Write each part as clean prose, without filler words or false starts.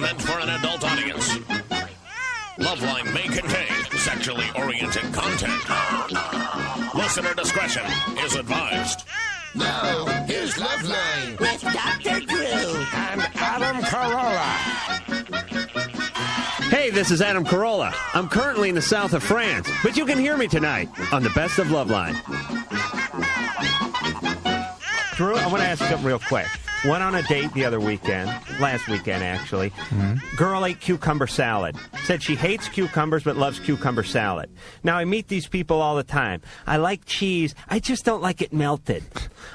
meant for an adult audience. Loveline may contain sexually oriented content. Listener discretion is advised. Now, here's Loveline with Dr. Drew and Adam Carolla. Hey, this is Adam Carolla. I'm currently in the south of France, but you can hear me tonight on the Best of Loveline. Drew, I want to ask you something real quick. Went on a date the other weekend, last weekend actually. Girl ate cucumber salad. Said she hates cucumbers but loves cucumber salad. Now, I meet these people all the time. I like cheese. I just don't like it melted.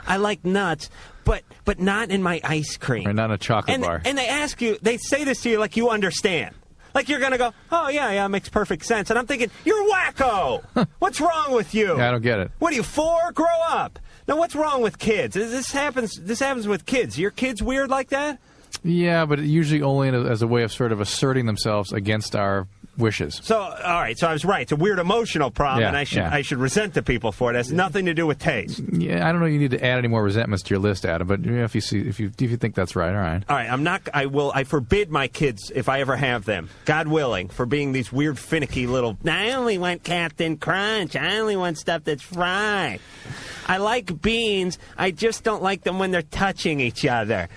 I like nuts, but not in my ice cream. Or not a chocolate bar. And they ask you, they say this to you like you understand. Like you're going to go, oh, yeah, makes perfect sense. And I'm thinking, you're wacko. What's wrong with you? Yeah, I don't get it. What are you, 4? Grow up. Now, what's wrong with kids? This happens with kids. Your kids weird like that? Yeah, but usually only as a way of sort of asserting themselves against our wishes. So, all right, so I was right. It's a weird emotional problem, Yeah, and I should resent the people for it. It has nothing to do with taste. Yeah, I don't know. You need to add any more resentments to your list, Adam. But if you think that's right, all right. All right, I forbid my kids, if I ever have them, God willing, for being these weird, finicky little. I only want Captain Crunch. I only want stuff that's fried. I like beans. I just don't like them when they're touching each other.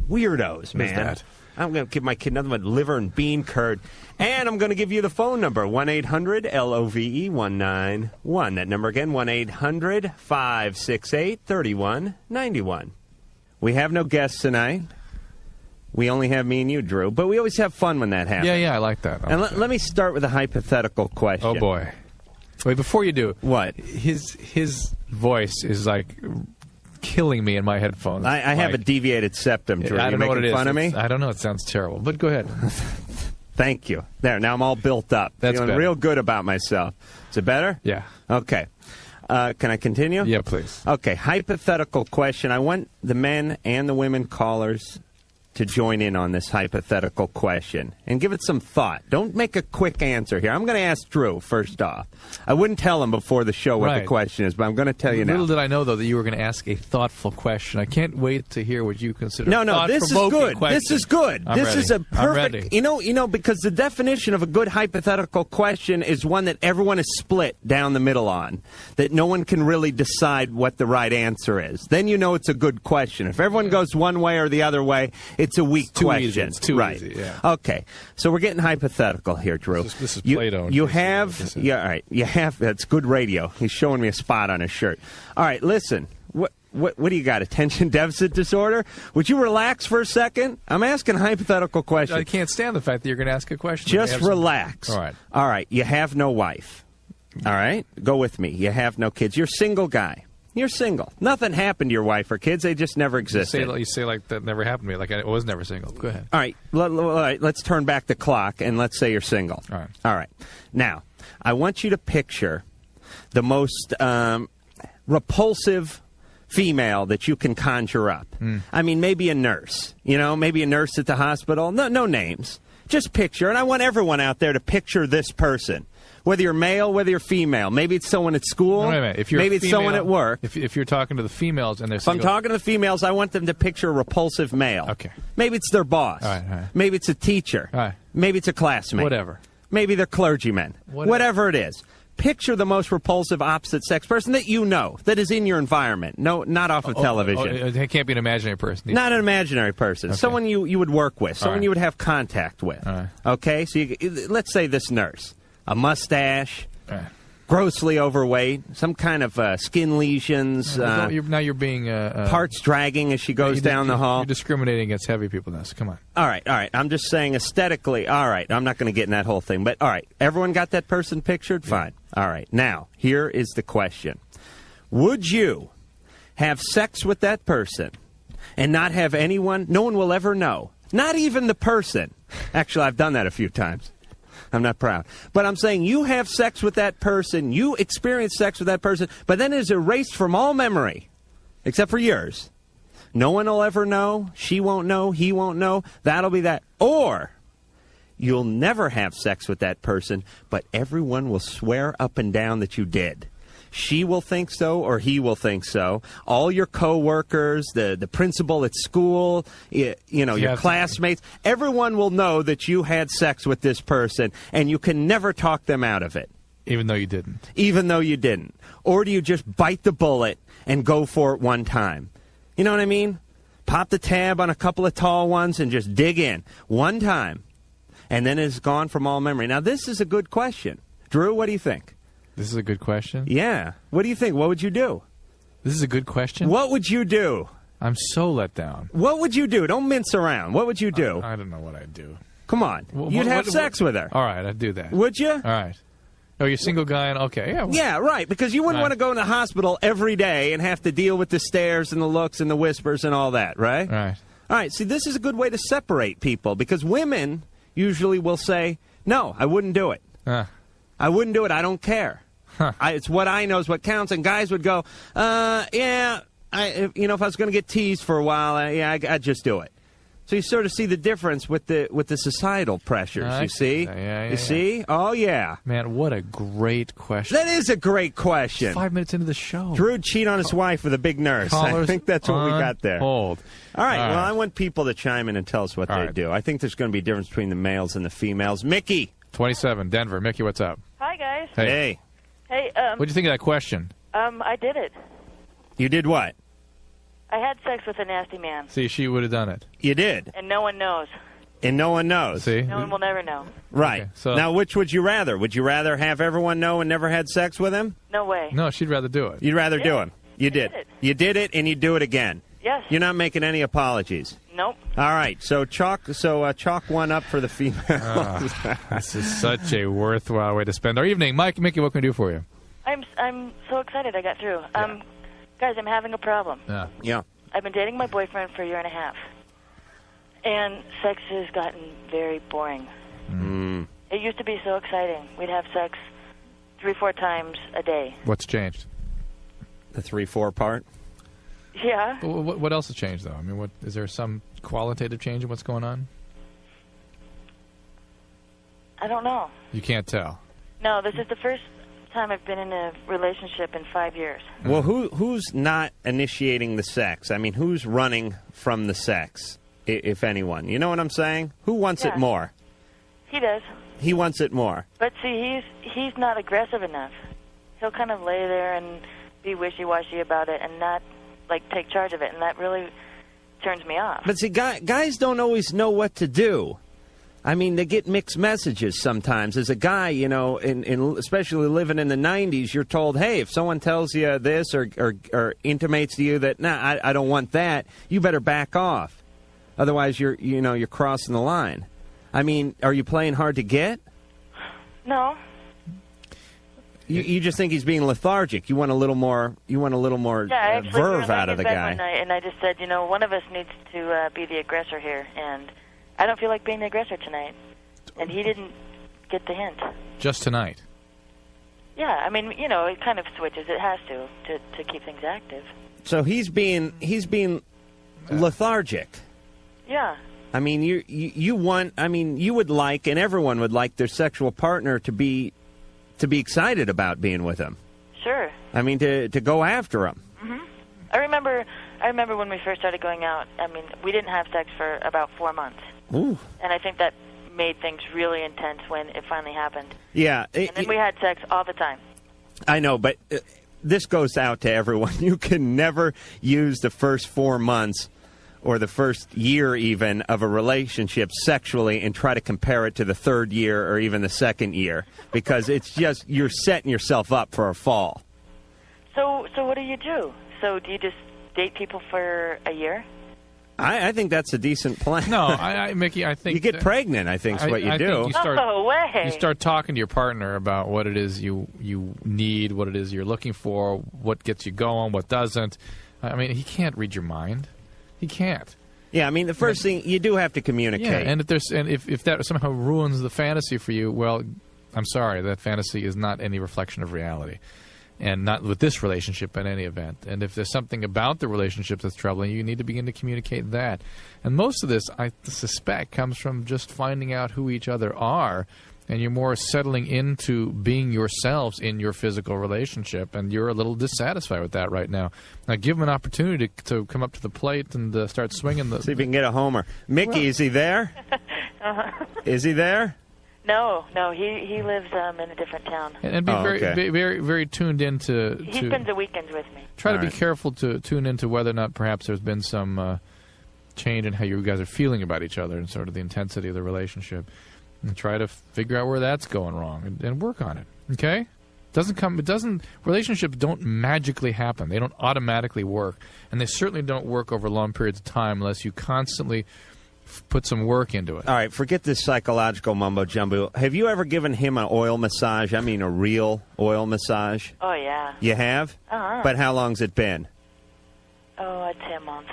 Weirdos, man. Who's that? I'm going to give my kid nothing but liver and bean curd. And I'm going to give you the phone number, 1-800-LOVE-191. That number again, 1-800-568-3191. We have no guests tonight. We only have me and you, Drew. But we always have fun when that happens. Yeah, I like that. And let me start with a hypothetical question. Oh, boy. Wait, before you do. What? His voice is like killing me in my headphones. I have a deviated septum, Drew. I don't know what it is. Fun of me? I don't know. It sounds terrible. But go ahead. Thank you. There, now I'm all built up. That's Feeling better. real good about myself. Is it better? Yeah. Okay. Can I continue? Yeah, please. Okay, hypothetical question. I want the men and the women callers to join in on this hypothetical question and give it some thought. Don't make a quick answer here. I'm going to ask Drew first off. I wouldn't tell him before the show what the question is, but I'm going to tell you now. Little did I know, though, that you were going to ask a thoughtful question. I can't wait to hear what you consider No, this is good. question. This is good. I'm This ready. is a I'm perfect. ready. You know, because the definition of a good hypothetical question is one that everyone is split down the middle on, that no one can really decide what the right answer is. Then you know it's a good question. If everyone goes one way or the other way, it's a weak question. It's too right. easy, yeah. Okay, so we're getting hypothetical here, Drew. This is Plato. You have, yeah, all right. You have. That's good radio. He's showing me a spot on his shirt. All right, listen. What do you got? Attention deficit disorder? Would you relax for a second? I'm asking a hypothetical question. I can't stand the fact that you're going to ask a question. Just relax. All right. All right. You have no wife. All right. Go with me. You have no kids. You're a single guy. You're single. Nothing happened to your wife or kids. They just never existed. You say like that never happened to me. Like I was never single. Go ahead. All right. Let's turn back the clock and let's say you're single. All right. All right. Now, I want you to picture the most repulsive female that you can conjure up. I mean, maybe a nurse. Maybe a nurse at the hospital. No names. Just picture. And I want everyone out there to picture this person. Whether you're male, whether you're female. Maybe it's someone at school. No, wait a minute. If you're maybe a it's female, someone at work. If you're talking to the females and they're If I'm single, talking to the females, I want them to picture a repulsive male. Okay. Maybe it's their boss. All right. Maybe it's a teacher. All right. Maybe it's a classmate. Whatever. Maybe they're clergymen. Whatever it is. Picture the most repulsive opposite sex person that you know, that is in your environment. No, not off of television. It can't be an imaginary person. Not an imaginary person. Okay. Someone you would work with. Someone you would have contact with. All right. Okay? So let's say this nurse. A mustache. All right. Grossly overweight. Some kind of skin lesions. Now you're being... parts dragging as she goes down the hall. You're discriminating against heavy people now, so come on. All right. I'm just saying aesthetically. All right. I'm not going to get in that whole thing. But, all right. Everyone got that person pictured? Fine. All right. Now, here is the question. Would you have sex with that person and not have anyone, no one will ever know, not even the person? Actually, I've done that a few times. I'm not proud. But I'm saying you have sex with that person, you experience sex with that person, but then it's erased from all memory, except for yours. No one will ever know. She won't know. He won't know. That'll be that. Or you'll never have sex with that person, but everyone will swear up and down that you did. she will think so or he will think so. All your coworkers, the principal at school, your classmates, everyone will know that you had sex with this person, and you can never talk them out of it. Even though you didn't. Even though you didn't. Or do you just bite the bullet and go for it one time? You know what I mean? Pop the tab on a couple of tall ones and just dig in one time. And then it's gone from all memory. Now, this is a good question. Drew, what do you think? This is a good question? Yeah. What do you think? What would you do? This is a good question? What would you do? I'm so let down. What would you do? Don't mince around. What would you do? I don't know what I'd do. Come on. You'd have sex with her. All right, I'd do that. Would you? All right. Oh, you're a single guy, and okay. Yeah, yeah, right, because you wouldn't want to go in the hospital every day and have to deal with the stares and the looks and the whispers and all that, right? Right. All right, see, this is a good way to separate people, because women usually will say, no, I wouldn't do it. I wouldn't do it. I don't care. It's what I know is what counts. And guys would go, if I was going to get teased for a while, I'd just do it. So you sort of see the difference with the societal pressures, you see? You see? Oh, yeah. Man, what a great question. That is a great question. It's 5 minutes into the show. Drew would cheat on his wife with a big nurse. I think that's what we got there. Hold. All right, well, I want people to chime in and tell us what they do. I think there's going to be a difference between the males and the females. Mickey. 27, Denver. Mickey, what's up? Hi, guys. Hey. Hey, what'd you think of that question? I did it. You did what? I had sex with a nasty man. See, she would have done it. You did. And no one knows. And no one knows. See? No one will never know. Right. Okay, so now, which would you rather? Would you rather have everyone know and never had sex with him? No way. No, she'd rather do it. You'd rather do it. You did. You did it, and you do it again. Yes. You're not making any apologies. Nope. All right. So chalk one up for the female. This is such a worthwhile way to spend our evening. Mickey, what can we do for you? I'm so excited I got through. Guys, I'm having a problem. Yeah. I've been dating my boyfriend for a year and a half. And sex has gotten very boring. It used to be so exciting. We'd have sex 3-4 times a day. What's changed? The 3-4 part? Yeah. What else has changed, though? I mean, is there some qualitative change in what's going on? I don't know. You can't tell. No, this is the first time I've been in a relationship in 5 years. Well, who's not initiating the sex? I mean, who's running from the sex, if anyone? You know what I'm saying? Who wants it more? He does. He wants it more. But see, he's not aggressive enough. He'll kind of lay there and be wishy-washy about it and not, take charge of it, and that really turns me off. But see, guys don't always know what to do. I mean, they get mixed messages sometimes. As a guy, especially living in the 90s, you're told, hey, if someone tells you this or intimates to you that, nah, I don't want that, you better back off. Otherwise, you're crossing the line. I mean, are you playing hard to get? No. You just think he's being lethargic. You want a little more. Verve out of the guy. One night, and I just said, one of us needs to be the aggressor here, and I don't feel like being the aggressor tonight. And he didn't get the hint. Just tonight? Yeah, I mean, it kind of switches. It has to keep things active. So he's being lethargic. Yeah. I mean, you would like, and everyone would like, their sexual partner to be excited about being with him. Sure. I mean, to go after him. Mm-hmm. I remember when we first started going out. I mean, we didn't have sex for about 4 months. Ooh. And I think that made things really intense when it finally happened. Yeah. And then we had sex all the time. I know, but this goes out to everyone. You can never use the first 4 months or the first year even of a relationship sexually and try to compare it to the third year or even the second year, because it's just, you're setting yourself up for a fall. So what do you do? So do you just date people for a year? I think that's a decent plan. No, Mickey, I think... You get pregnant, I think, is what you do. No way! You start talking to your partner about what it is you need, what it is you're looking for, what gets you going, what doesn't. I mean, he can't read your mind. He can't. Yeah, I mean, the first thing, you do have to communicate. Yeah, and if that somehow ruins the fantasy for you, well, I'm sorry, that fantasy is not any reflection of reality. And not with this relationship in any event. And if there's something about the relationship that's troubling you, you need to begin to communicate that. And most of this, I suspect, comes from just finding out who each other are and you're more settling into being yourselves in your physical relationship, and you're a little dissatisfied with that right now. Now, give him an opportunity to come up to the plate and start swinging the... See if you can get a homer. Mickey, is he there? Is he there? No, he lives in a different town. And be very, very tuned into... He spends the weekends with me. Try to be careful to tune into whether or not perhaps there's been some change in how you guys are feeling about each other and sort of the intensity of the relationship. And try to figure out where that's going wrong and work on it. Okay? Relationships don't magically happen. They don't automatically work. And they certainly don't work over long periods of time unless you constantly put some work into it. All right, forget this psychological mumbo-jumbo. Have you ever given him an oil massage? I mean a real oil massage? Oh, yeah. You have? Uh-huh. But how long's it been? Oh, I'd say a month.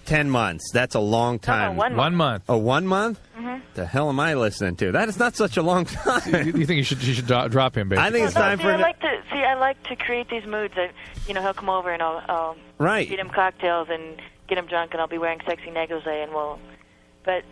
10 months. That's a long time. No, 1 month. 1 month. Oh, 1 month? Mm-hmm. The hell am I listening to? That is not such a long time. You think you should drop him, basically? I think it's time for... I like to create these moods that, he'll come over and I'll feed him cocktails and get him drunk, and I'll be wearing sexy negligee, and But,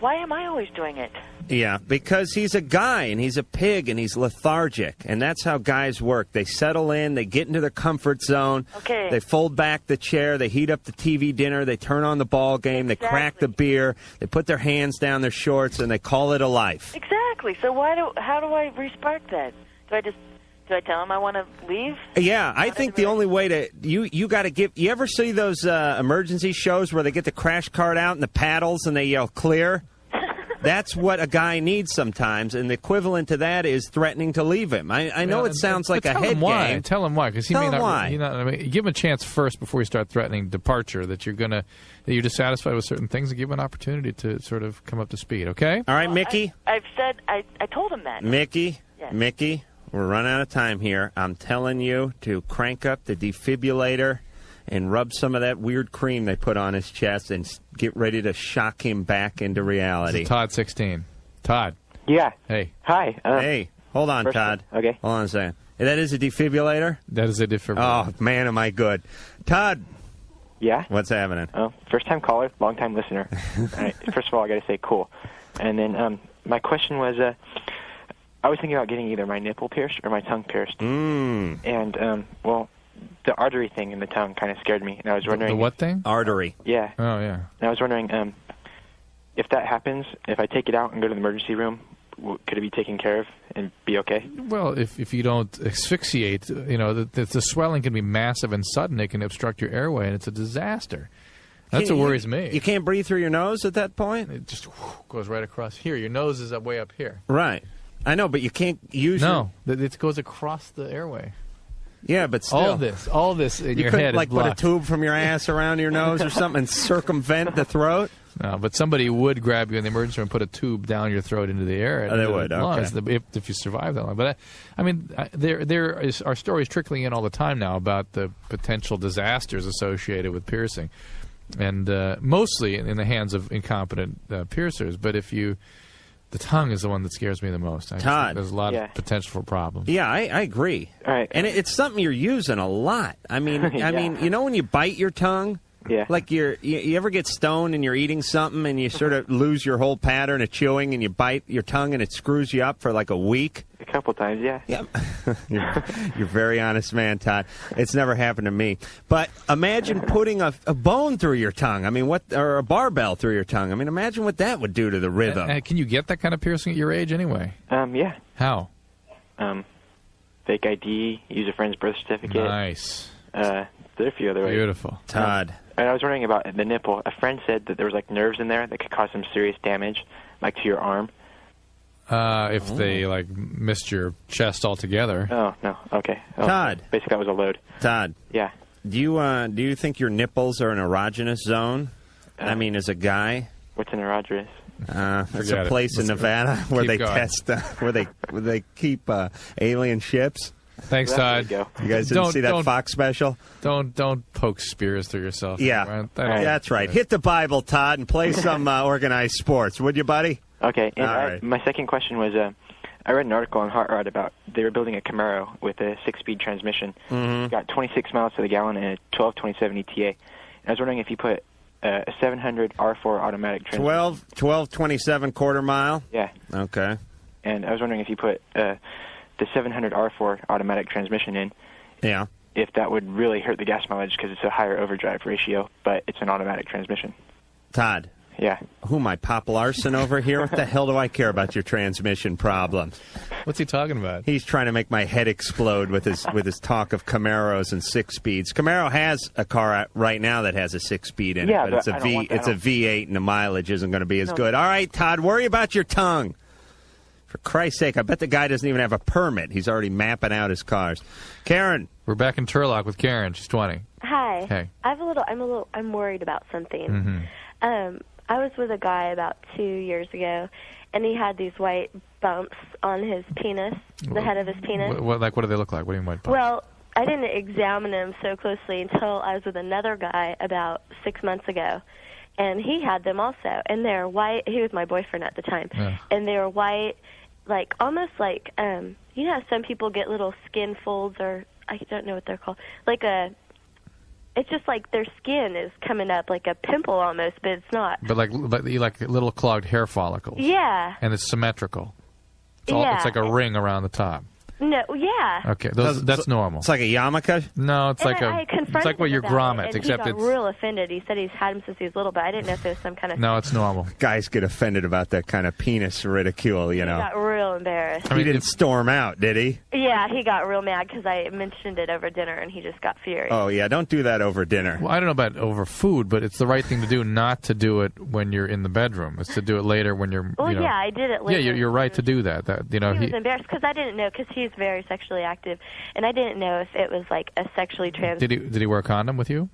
why am I always doing it? Yeah, because he's a guy, and he's a pig, and he's lethargic. And that's how guys work. They settle in, they get into their comfort zone. Okay. They fold back the chair, they heat up the TV dinner, they turn on the ball game, They crack the beer, they put their hands down their shorts, and they call it a life. Exactly. So how do I re-spark that? Do I tell him I want to leave? Yeah, I think the only way to... You got to give... You ever see those emergency shows where they get the crash cart out and the paddles and they yell, clear? That's what a guy needs sometimes, and the equivalent to that is threatening to leave him. I know it sounds like a head game. Tell him why, because he may not... give him a chance first before you start threatening departure, that you're dissatisfied with certain things, and give him an opportunity to sort of come up to speed, okay? All right, Mickey? I told him that. Mickey? Yes. Mickey? We're running out of time here. I'm telling you to crank up the defibrillator and rub some of that weird cream they put on his chest and get ready to shock him back into reality. Todd 16. Todd. Yeah. Hey. Hi. Hey. Hold on, Todd. Okay. Hold on a second. That is a defibrillator? That is a defibrillator. Oh, man, am I good. Todd. Yeah? What's happening? Oh, first-time caller, long-time listener. All right. First of all, I got to say cool. And then my question was... I was thinking about getting either my nipple pierced or my tongue pierced. And, the artery thing in the tongue kind of scared me. And I was wondering... The what thing? Artery. Yeah. Oh, yeah. And I was wondering if that happens, if I take it out and go to the emergency room, could it be taken care of and be okay? Well, if you don't asphyxiate, the swelling can be massive and sudden. It can obstruct your airway, and it's a disaster. That's what worries me. You can't breathe through your nose at that point? It just goes right across here. Your nose is way up here. Right. I know, but you can't use it goes across the airway. Yeah, but still. All this in your head is like blocked. put a tube from your ass around your nose or something and circumvent the throat? No, but somebody would grab you in the emergency room and put a tube down your throat into the air. They would, okay. If you survive that long. But, there are stories trickling in all the time now about the potential disasters associated with piercing. And mostly in the hands of incompetent piercers. But the tongue is the one that scares me the most. Todd. There's a lot of potential for problems. Yeah, I agree. All right. And it's something you're using a lot. I mean, when you bite your tongue? Yeah. Like you ever get stoned and you're eating something and you sort of lose your whole pattern of chewing and you bite your tongue and it screws you up for like a week? A couple times, yeah. Yeah. You're a very honest man, Todd. It's never happened to me. But imagine putting a bone through your tongue. I mean, or a barbell through your tongue. I mean, imagine what that would do to the rhythm. Can you get that kind of piercing at your age anyway? Yeah. How? Fake ID, use a friend's birth certificate. Nice. There are a few other ways. Beautiful. Todd. And I was wondering about the nipple. A friend said that there was nerves in there that could cause some serious damage, to your arm. If they missed your chest altogether. Oh no. Okay. Oh, Todd. Basically, that was a load. Todd. Yeah. Do you think your nipples are an erogenous zone? I mean, as a guy. What's an erogenous? It's a place in Nevada where they test, where they keep alien ships. Thanks, Todd. You guys didn't see that Fox special? Don't poke spears through yourself. Yeah, that's right. Hit the Bible, Todd, and play some organized sports, would you, buddy? Okay. And All right. My second question was, I read an article on Hot Rod about they were building a Camaro with a 6-speed transmission. Mm-hmm. Got 26 miles to the gallon and a 1227 ETA. And I was wondering if you put a 700 R4 automatic transmission. 1227 quarter mile? Yeah. Okay. and I was wondering if you put the 700R4 automatic transmission in, Yeah. if that would really hurt the gas mileage because it's a higher overdrive ratio, but it's an automatic transmission. Todd. Yeah. Who am I, Pop Larson over here? What the hell do I care about your transmission problems? What's he talking about? He's trying to make my head explode with his talk of Camaros and 6-speeds. Camaro has a car right now that has a 6-speed in it, but it's a V8 and the mileage isn't going to be as good. All right, Todd, worry about your tongue. For Christ's sake, I bet the guy doesn't even have a permit. He's already mapping out his cars. Karen. We're back in Turlock with Karen. She's 20. Hi. Hey. I'm worried about something. I was with a guy about 2 years ago, and he had these white bumps on his penis, the head of his penis. What do they look like? What do you mean white bumps? Well, I didn't examine him so closely until I was with another guy about 6 months ago, and he had them also. And they're white. He was my boyfriend at the time. Yeah. And they were white, like almost like, you know how some people get little skin folds, or I don't know what they're called, it's just like their skin is coming up like a pimple almost, but it's not. But like little clogged hair follicles. Yeah. And it's symmetrical. It's like a ring around the top. No, yeah. Okay, that's normal. It's like a yarmulke? No, it's like it's like what your grommet, and except he got real offended. He said he's had him since he was little, but I didn't know if it was some kind of... No, it's normal. Guys get offended about that kind of penis ridicule, you know. He got real embarrassed. He didn't storm out, did he? Yeah, he got real mad because I mentioned it over dinner, and he just got furious. Oh, yeah, don't do that over dinner. Well, I don't know about over food, but it's the right thing to do not to do it when you're in the bedroom. It's to do it later when you're... Well, yeah, I did it later. Yeah, you're right to do that. He was embarrassed because I didn't know, because he's very sexually active, and I didn't know if it was like a sexually trans... Did he wear a condom with you?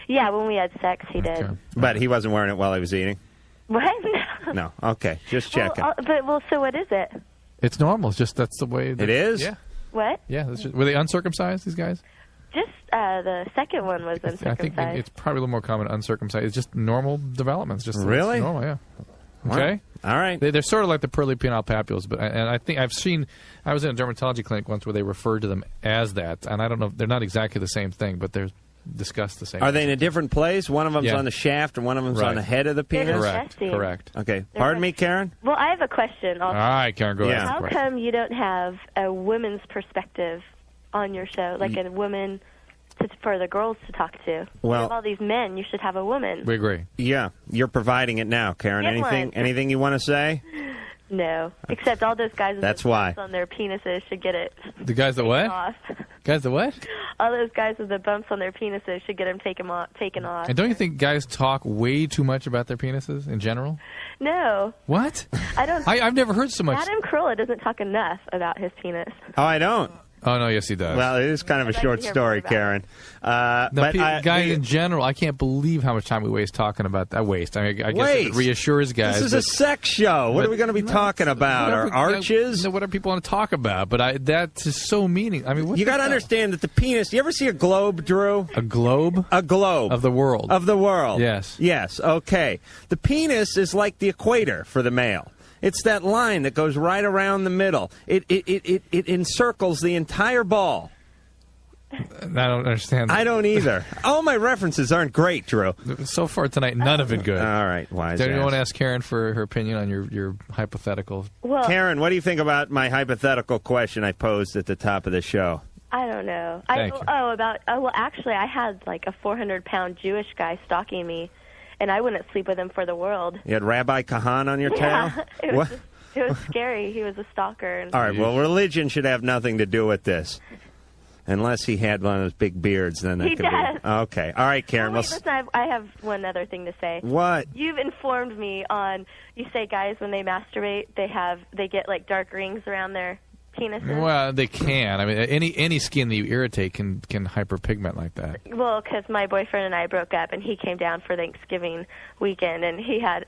Yeah, when we had sex, he did. Okay. But he wasn't wearing it while he was eating? What? No. Okay, just checking. So what is it? It's normal. It's just that's the way... It is? Yeah. What? Yeah. Were they uncircumcised, these guys? Just the second one was uncircumcised. I think it's probably a little more common uncircumcised. It's just normal developments. Just really? It's normal, yeah. Okay. All right. They're sort of like the pearly penile papules, and I think I was in a dermatology clinic once where they referred to them as that, and I don't know, they're not exactly the same thing, but they're discussed the same. Are they in a different place? One of them's on the shaft and one of them's on the head of the penis? Correct. Okay. Pardon me, Karen? Well, I have a question. All right, Karen, go ahead. How come you don't have a women's perspective on your show, like a woman for the girls to talk to? Well, you have all these men, you should have a woman. We agree. Yeah, you're providing it now, Karen. Get Anything you want to say? No, except all those guys with That's the why. bumps on their penises should get it. The guys that what? Off. Guys that what? All those guys with the bumps on their penises should get them taken off. And don't you think guys talk way too much about their penises in general? No. What? I don't. I've never heard so much. Adam Carolla doesn't talk enough about his penis. Oh, I don't. Oh, no, yes, he does. Well, it is kind of a short story, Karen. Guys in general, I can't believe how much time we waste talking about that. I guess it reassures guys. This is a sex show. What are we going to be talking about? Our arches? Whatever people want to talk about. But that's just so meaning. I mean, you got to understand that the penis. You ever see a globe, Drew? A globe? A globe. Of the world. Of the world. Yes. Yes, okay. The penis is like the equator for the male. It's that line that goes right around the middle. It encircles the entire ball. I don't understand that. I don't either. All my references aren't great, Drew. So far tonight, none of it good. All right, wise Do you ass. want to ask Karen for her opinion on your hypothetical? Well, Karen, what do you think about my hypothetical question I posed at the top of the show? I don't know. Thank you. Well, actually, I had like a 400-pound Jewish guy stalking me, and I wouldn't sleep with him for the world. You had Rabbi Kahan on your tail? It was scary. He was a stalker. And all right, well, religion should have nothing to do with this. Unless he had one of those big beards, then that He could does. be. Okay. All right, Karen. Wait, listen, I have one other thing to say. What? You've informed me on, you say guys, when they masturbate, they get like dark rings around their penises. Well, they can. I mean, any skin that you irritate can hyperpigment like that. Well, because my boyfriend and I broke up, and he came down for Thanksgiving weekend, and he had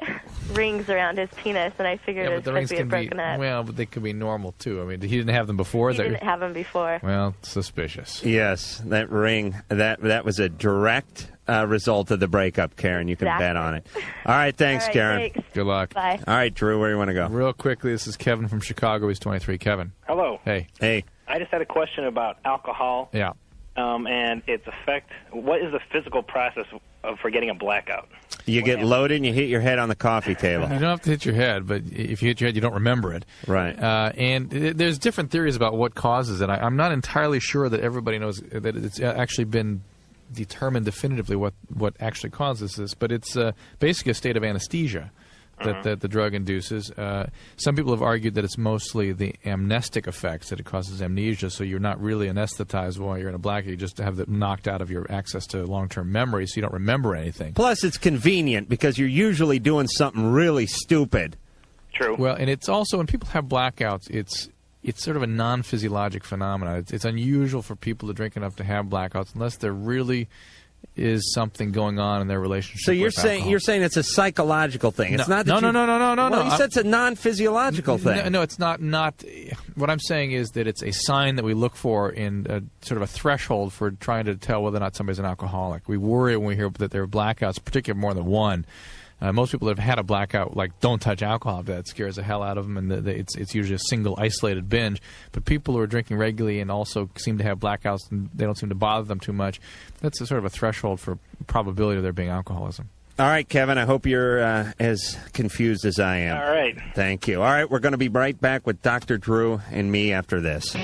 rings around his penis, and I figured it was because we had broken up. Well, but they could be normal too. I mean, he didn't have them before. He didn't have them before. Well, suspicious. Yes, that ring, that was a direct result of the breakup, Karen. You can bet on it. All right, thanks, All right, Karen. thanks. Good luck. Bye. All right, Drew, where do you want to go? Real quickly, this is Kevin from Chicago. He's 23. Kevin. Hello. Hey. Hey. I just had a question about alcohol. Yeah. And its effect. What is the physical process for getting a blackout. You get loaded and you hit your head on the coffee table. You don't have to hit your head, but if you hit your head, you don't remember it. Right. And there's different theories about what causes it. I'm not entirely sure that everybody knows that it's actually been determined definitively what actually causes this, but it's basically a state of anesthesia that the drug induces. Some people have argued that it's mostly the amnestic effects, that it causes amnesia, so you're not really anesthetized while you're in a blackout. You just have it knocked out of your access to long-term memory, so you don't remember anything. Plus, it's convenient because you're usually doing something really stupid. True. Well, and it's also, when people have blackouts, it's sort of a non-physiologic phenomenon. It's unusual for people to drink enough to have blackouts unless there really is something going on in their relationship. So you're with alcohol. saying it's a psychological thing. It's not that no. Well, you said it's a non-physiological thing. No, it's not. What I'm saying is that it's a sign that we look for in sort of a threshold for trying to tell whether or not somebody's an alcoholic. We worry when we hear that there are blackouts, particularly more than one. Most people that have had a blackout, like, don't touch alcohol. That scares the hell out of them, and it's usually a single, isolated binge. But people who are drinking regularly and also seem to have blackouts, and they don't seem to bother them too much, that's a sort of a threshold for probability of there being alcoholism. All right, Kevin, I hope you're as confused as I am. All right. Thank you. All right, we're going to be right back with Dr. Drew and me after this.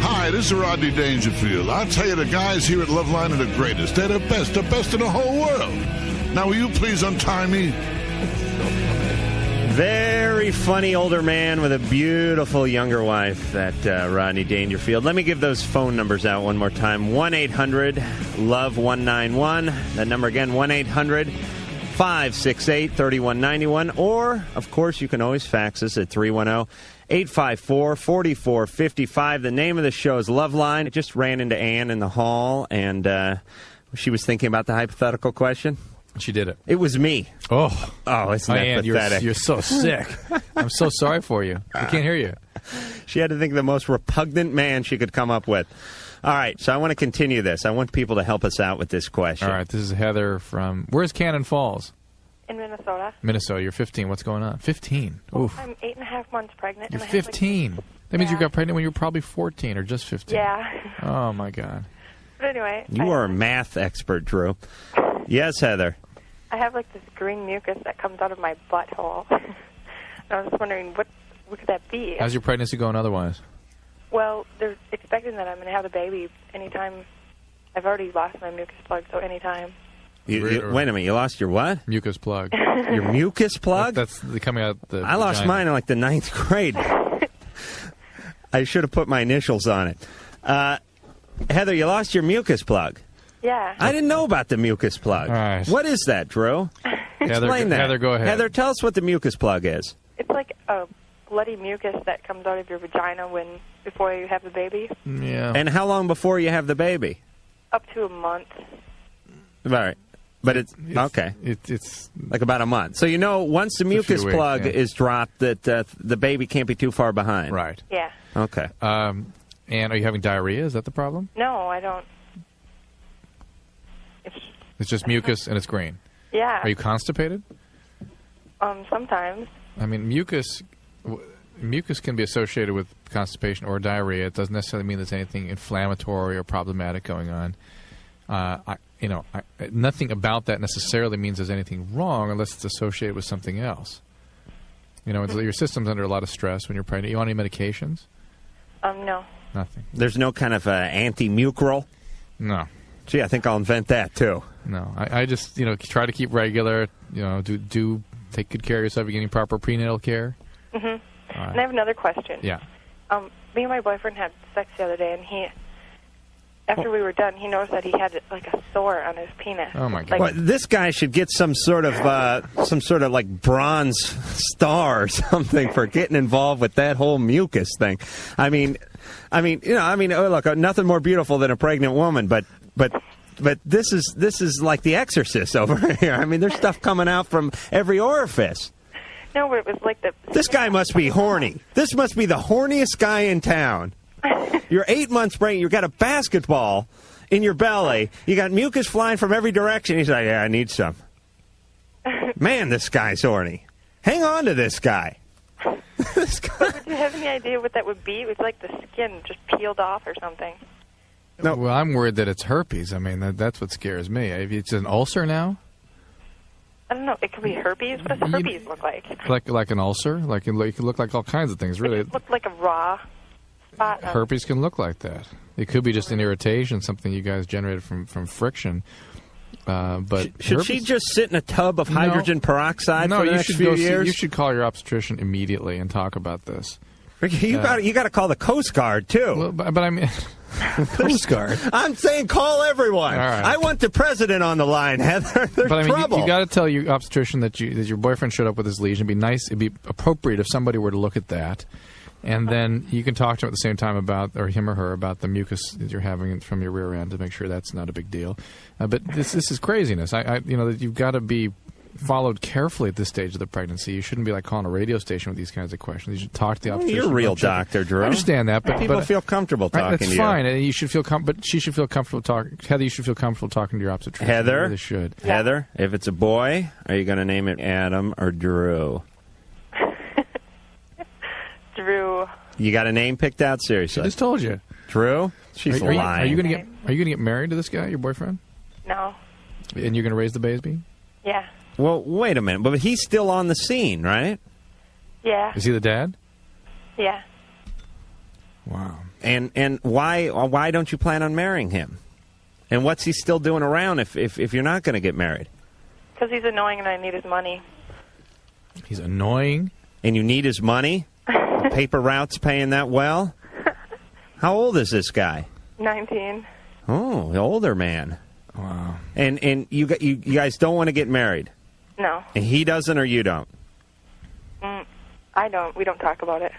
Hi, this is Rodney Dangerfield. I'll tell you, the guys here at Loveline are the greatest. They're the best in the whole world. Now, will you please untie me? Very funny older man with a beautiful younger wife, that Rodney Dangerfield. Let me give those phone numbers out one more time. 1-800-LOVE-191. That number again, 1-800-568-3191. Or, of course, you can always fax us at 310-854-4455. The name of the show is Loveline. I just ran into Ann in the hall, and she was thinking about the hypothetical question. She did it. It was me. Oh, isn't that Ann, pathetic? you're so sick. I'm so sorry for you. I can't hear you. She had to think of the most repugnant man she could come up with. All right, so I want to continue this. I want people to help us out with this question. All right, this is Heather from... Where's Cannon Falls? In Minnesota. Minnesota. You're 15. What's going on? 15. Oof. I'm 8.5 months pregnant. You're and I have, 15. That means you got pregnant when you were probably 14 or just 15. Yeah. Oh, my God. But anyway. You are a math expert, Drew. Yes, Heather. I have like this green mucus that comes out of my butthole. And I was just wondering, what could that be? How's your pregnancy going otherwise? Well, they're expecting that I'm going to have a baby anytime. I've already lost my mucus plug, so anytime. Wait a minute, you lost your what? Mucus plug. Your mucus plug? That's coming out the I lost mine in like the 9th grade. I should have put my initials on it. Heather, you lost your mucus plug. Yeah. I didn't know about the mucus plug. All right. What is that, Drew? Explain that. Heather, go ahead. Heather, tell us what the mucus plug is. It's like a bloody mucus that comes out of your vagina before you have the baby. Yeah. And how long before you have the baby? Up to a month. All right. But it's okay. It's like about a month. So once the mucus plug is dropped, that the baby can't be too far behind. Right. Yeah. Okay. And are you having diarrhea? Is that the problem? No, I don't. It's just mucus and it's green. Yeah. Are you constipated? Sometimes. I mean, mucus can be associated with constipation or diarrhea. It doesn't necessarily mean there's anything inflammatory or problematic going on. Nothing about that necessarily means there's anything wrong unless it's associated with something else. Your system's under a lot of stress when you're pregnant. You on any medications? No. Nothing. There's no kind of anti-mucral? No. Gee, I think I'll invent that, too. No. I just, try to keep regular, do take good care of yourself. You're getting proper prenatal care. Mm-hmm. Right. And I have another question. Yeah. Me and my boyfriend had sex the other day, and after we were done, he noticed that he had like a sore on his penis. Oh my God! Well, this guy should get some sort of like bronze star or something for getting involved with that whole mucus thing. I mean, look, nothing more beautiful than a pregnant woman, but this is like The Exorcist over here. I mean, there's stuff coming out from every orifice. No, but it was like This guy must be horny. This must be the horniest guy in town. You're 8 months pregnant. You've got a basketball in your belly. You got mucus flying from every direction. He's like, yeah, I need some. Man, this guy's horny. Hang on to this guy. Would you have any idea what that would be? It was like the skin just peeled off or something. No. Well, I'm worried that it's herpes. I mean, that's what scares me. If it's an ulcer now? I don't know. It could be herpes. What does herpes look like? Like an ulcer? Like it can look like all kinds of things, really. It looked like a raw spot. Herpes can look like that. It could be just an irritation, something you guys generated from friction. But should she just sit in a tub of hydrogen peroxide for the next few years? You should call your obstetrician immediately and talk about this. You got to call the Coast Guard too. Well, but I mean, Coast Guard. I'm saying call everyone. All right. I want the president on the line, Heather. There's but I mean, trouble. you got to tell your obstetrician that your boyfriend showed up with his lesion. It'd be nice. It'd be appropriate if somebody were to look at that. And then you can talk to him at the same time about, or him or her, about the mucus that you're having from your rear end to make sure that's not a big deal. But this is craziness. That you've got to be followed carefully at this stage of the pregnancy. You shouldn't be like calling a radio station with these kinds of questions. You should talk to the obstetrician. You're a real doctor, Drew. I understand that, but people feel comfortable talking to you. That's fine. And you should feel but she should feel comfortable talking. Heather, you should feel comfortable talking to your obstetrician. Heather, you really should. Heather, if it's a boy, are you going to name it Adam or Drew? Drew. You got a name picked out? Seriously? I just told you. Drew? She's lying. Are you going to get married to this guy, your boyfriend? No. And you're going to raise the baby? Yeah. Well, wait a minute. But he's still on the scene, right? Yeah. Is he the dad? Yeah. Wow. And why don't you plan on marrying him? And what's he still doing around if you're not going to get married? Because he's annoying and I need his money. He's annoying? And you need his money? Paper route's paying that well? How old is this guy? 19. Oh, the older man. Wow. And you guys don't want to get married? No. And he doesn't or you don't? I don't. We don't talk about it.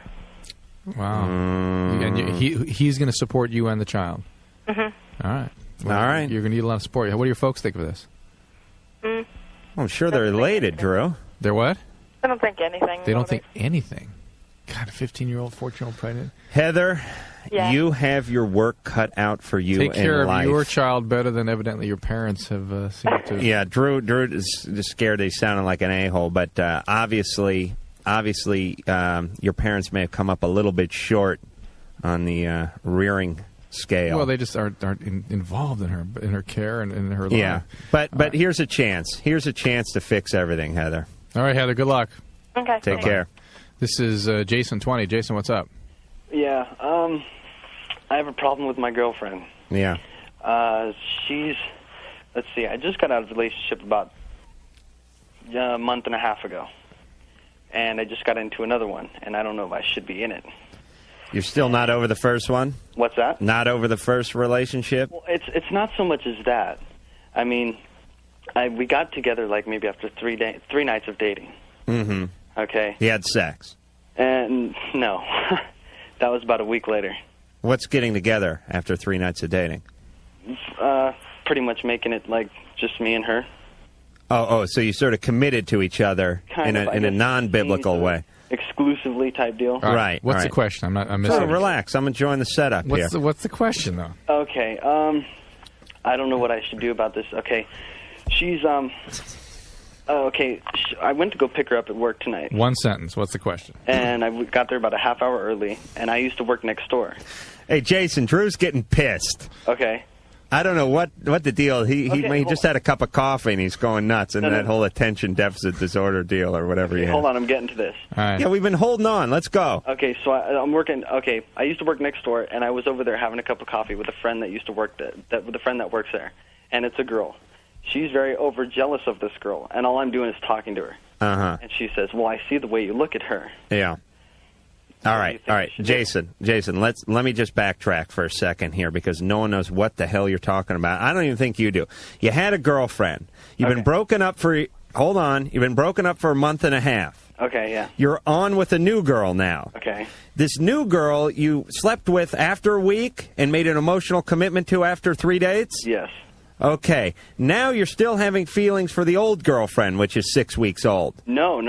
Wow. And he's going to support you and the child? Mm-hmm. All right. Well, all right. You're going to need a lot of support. What do your folks think of this? I'm sure they're elated, Drew. They're what? I don't think anything. They don't think anything. God, a 15-year-old, 14-year-old pregnant. Heather, yeah. You have your work cut out for you in life. Take care of your child better than evidently your parents have seemed to. Yeah, Drew is just scared that he's sounding like an a-hole, but obviously, your parents may have come up a little bit short on the rearing scale. Well, they just aren't involved in her care and in her life. Yeah, but here's a chance. Here's a chance to fix everything, Heather. All right, Heather. Good luck. Okay. Take care. This is Jason 20. Jason, what's up? Yeah, I have a problem with my girlfriend. Yeah. Let's see, I just got out of a relationship about a month and a half ago. And I just got into another one, and I don't know if I should be in it. You're still not over the first one? What's that? Not over the first relationship? Well, it's not so much as that. I mean, we got together like maybe after 3 nights of dating. Mm-hmm. Okay? You had sex? And no. That was about a week later. What's getting together after 3 nights of dating? Pretty much making it like just me and her. Oh, so you sort of committed to each other in a non-biblical way. Exclusively type deal. Right. What's the question? I'm missing. So relax. I'm enjoying the setup here. What's the question, though? Okay. I don't know what I should do about this. Okay. She's, okay. I went to go pick her up at work tonight. One sentence. What's the question? And I got there about a half hour early, and I used to work next door. Hey, Jason, Drew's getting pissed. Okay. I don't know what the deal. He just had a cup of coffee and he's going nuts, and that whole attention deficit disorder deal or whatever he has. Hold on, I'm getting to this. All right. Yeah, we've been holding on. Let's go. Okay, so I'm working. Okay, I used to work next door, and I was over there having a cup of coffee with a friend that used to work with a friend that works there, and it's a girl. She's very jealous of this girl, and all I'm doing is talking to her. Uh-huh. And she says, "Well, I see the way you look at her." Yeah. All right. Jason, let me just backtrack for a second here because no one knows what the hell you're talking about. I don't even think you do. You had a girlfriend. You've been broken up for hold on. You've been broken up for a month and a half. Okay, yeah. You're on with a new girl now. Okay. This new girl you slept with after a week and made an emotional commitment to after 3 dates? Yes. Okay. Now you're still having feelings for the old girlfriend, which is 6 weeks old. No.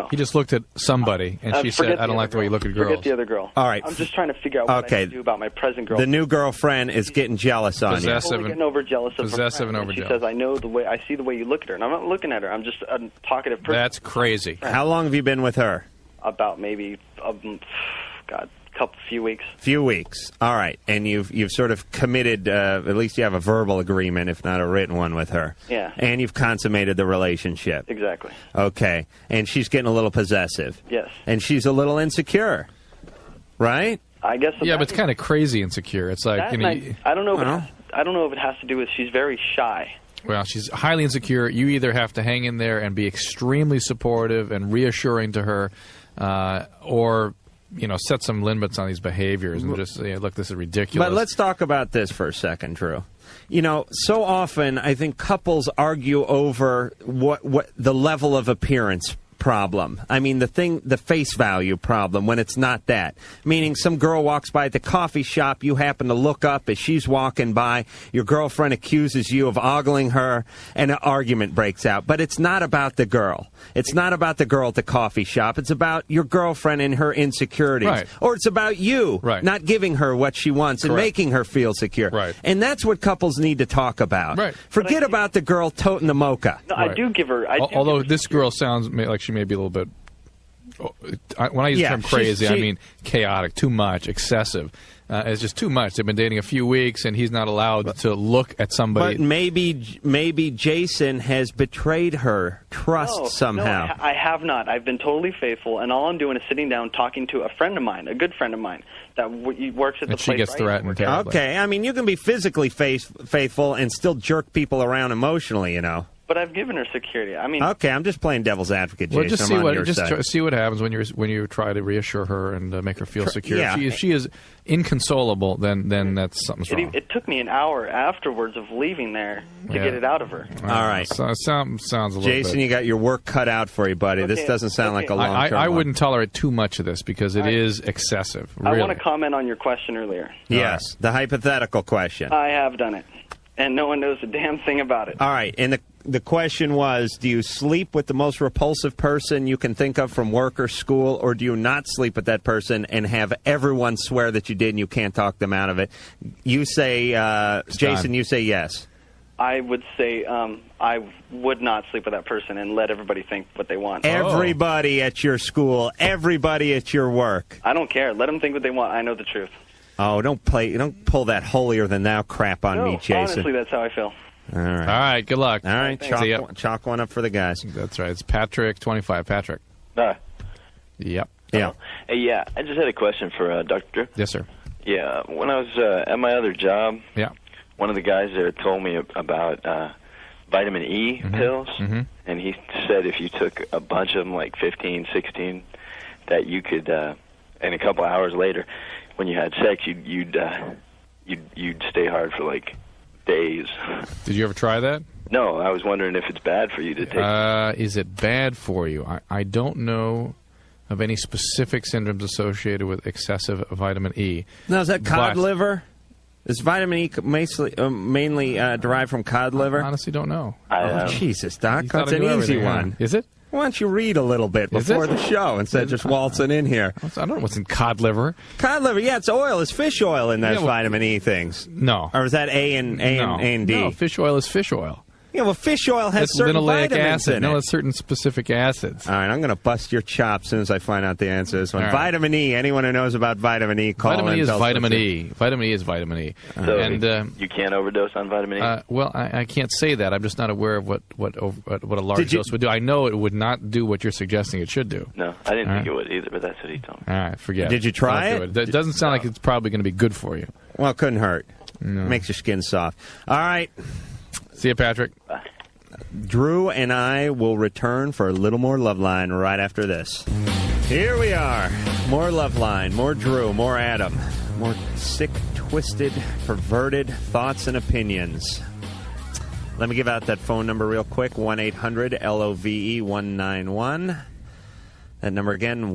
He just looked at somebody, and she said, I don't like the way you look at girls. Forget the other girl. All right. I'm just trying to figure out what I can do about my present girl. The new girlfriend is getting jealous on you. Totally getting overjealous of her. Possessive and overjealous. She says, I see the way you look at her. And I'm not looking at her. I'm just a talkative person. That's crazy. How long have you been with her? About maybe, few weeks. Few weeks. All right. And you've sort of committed, at least you have a verbal agreement, if not a written one, with her. Yeah. And you've consummated the relationship. Exactly. Okay. And she's getting a little possessive. Yes. And she's a little insecure. Right? I guess. Yeah, but it's kind of crazy insecure. It's like, I don't know. I don't know if it has to do with she's very shy. Well, she's highly insecure. You either have to hang in there and be extremely supportive and reassuring to her, or set some limits on these behaviors and just look, this is ridiculous. But let's talk about this for a second, Drew. So often I think couples argue over what the level of appearance problem. I mean, the face value problem, when it's not that. Meaning some girl walks by at the coffee shop, you happen to look up as she's walking by, your girlfriend accuses you of ogling her, and an argument breaks out. But it's not about the girl. It's not about the girl at the coffee shop. It's about your girlfriend and her insecurities. Right. Or it's about you not giving her what she wants and making her feel secure. Right. And that's what couples need to talk about. Right. Forget about the girl toting the mocha. No, I do give her. Although this girl sounds like she may be a little bit. When I use the term crazy, I mean chaotic, too much, excessive. It's just too much. They've been dating a few weeks, and he's not allowed to look at somebody. But maybe Jason has betrayed her trust somehow. No, I have not. I've been totally faithful, and all I'm doing is sitting down talking to a friend of mine, a good friend of mine, that works at the place. She gets threatened terribly. Okay, I mean, you can be physically faithful and still jerk people around emotionally, But I've given her security. I mean, okay, I'm just playing devil's advocate, Jason. Well, just see what happens when you try to reassure her and make her feel secure. Yeah. If she is inconsolable, then that's something's wrong. It took me an hour afterwards of leaving there to get it out of her. All right. So it sounds a little Jason, bit. you got your work cut out for you, buddy. Okay. This doesn't sound like a long-term I wouldn't tolerate too much of this because it is excessive. Really. I want to comment on your question earlier. Yes, the hypothetical question. I have done it, and no one knows a damn thing about it. All right, and the question was, do you sleep with the most repulsive person you can think of from work or school, or do you not sleep with that person and have everyone swear that you did and you can't talk them out of it? You say, Jason, you say yes. I would say I would not sleep with that person and let everybody think what they want. Everybody at your school, everybody at your work. I don't care. Let them think what they want. I know the truth. Oh, don't pull that holier-than-thou crap on me, Jason. Honestly, that's how I feel. All right. All right, good luck. All right, chalk one up for the guys. That's right. It's Patrick, 25. Patrick. Yep. Yeah. Yeah, I just had a question for Dr. Drew. Yes, sir. Yeah, when I was at my other job, one of the guys there told me about vitamin E pills, and he said if you took a bunch of them, like 15, 16, that you could, and a couple hours later, when you had sex, you'd stay hard for like days. Did you ever try that? No, I was wondering if it's bad for you to take. Is it bad for you? I don't know of any specific syndromes associated with excessive vitamin E. Now, is that cod liver? Is vitamin E mainly derived from cod liver? I honestly don't know. Jesus, Doc. You That's thought I an knew easy everything, one. huh? Is it? Why don't you read a little bit before the show instead of just waltzing in here? I don't know what's in cod liver. Cod liver, yeah, it's oil. It's fish oil in those vitamin E things. No. Or is that A and D? No, fish oil is fish oil. Yeah, well, fish oil has certain linoleic vitamins acid. in it. No, it's certain specific acids. All right, I'm going to bust your chops as soon as I find out the answer to this one. All right. Vitamin E. Anyone who knows about vitamin E, call Vitamin in. E is vitamin E. Vitamin E is vitamin E. So and you can't overdose on vitamin E? Well, I can't say that. I'm just not aware of what a large dose would do. I know it would not do what you're suggesting it should do. No, I didn't think it would either, but that's what he told me. All right, forget it. Did you try it? It doesn't sound like it's probably going to be good for you. Well, it couldn't hurt. No. Makes your skin soft. All right. See you, Patrick. Bye. Drew and I will return for a little more Loveline right after this. Here we are. More Loveline, more Drew, more Adam, more sick, twisted, perverted thoughts and opinions. Let me give out that phone number real quick, 1-800-LOVE-191. That number again,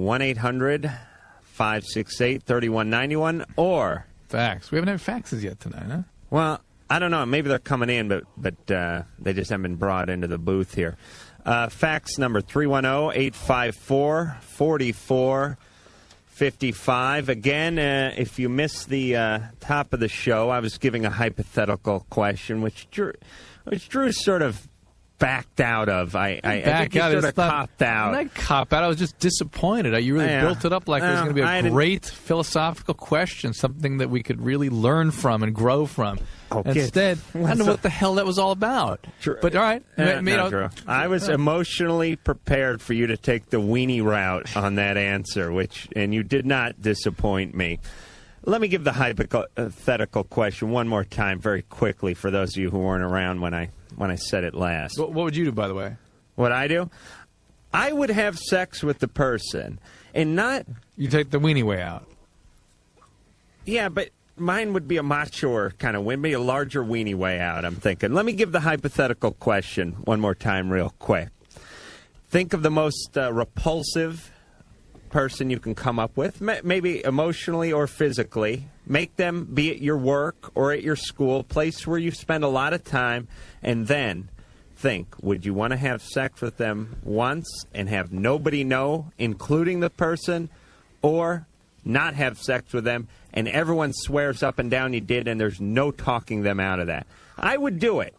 1-800-568-3191, or... Fax. We haven't had faxes yet tonight, huh? Well... I don't know. Maybe they're coming in, but they just haven't been brought into the booth here. Fax number 310-854-4455. Again, if you missed the top of the show, I was giving a hypothetical question, which Drew sort of backed out of. I think you sort of copped out. Not cop out. I was just disappointed. You really built it up like it was going to be a great philosophical question, something that we could really learn from and grow from. Instead, I don't know what the hell that was all about. But all right. Drew. I was emotionally prepared for you to take the weenie route on that answer, and you did not disappoint me. Let me give the hypothetical question one more time very quickly for those of you who weren't around when I said it last. What would you do, by the way? What I do? I would have sex with the person and not... You take the weenie way out. Yeah, but... Mine would be a mature kind of maybe a larger weenie way out, I'm thinking. Let me give the hypothetical question one more time real quick. Think of the most repulsive person you can come up with, maybe emotionally or physically. Make them be at your work or at your school, place where you spend a lot of time, and then think, would you want to have sex with them once and have nobody know, including the person, or not have sex with them and everyone swears up and down you did and there's no talking them out of that? I would do it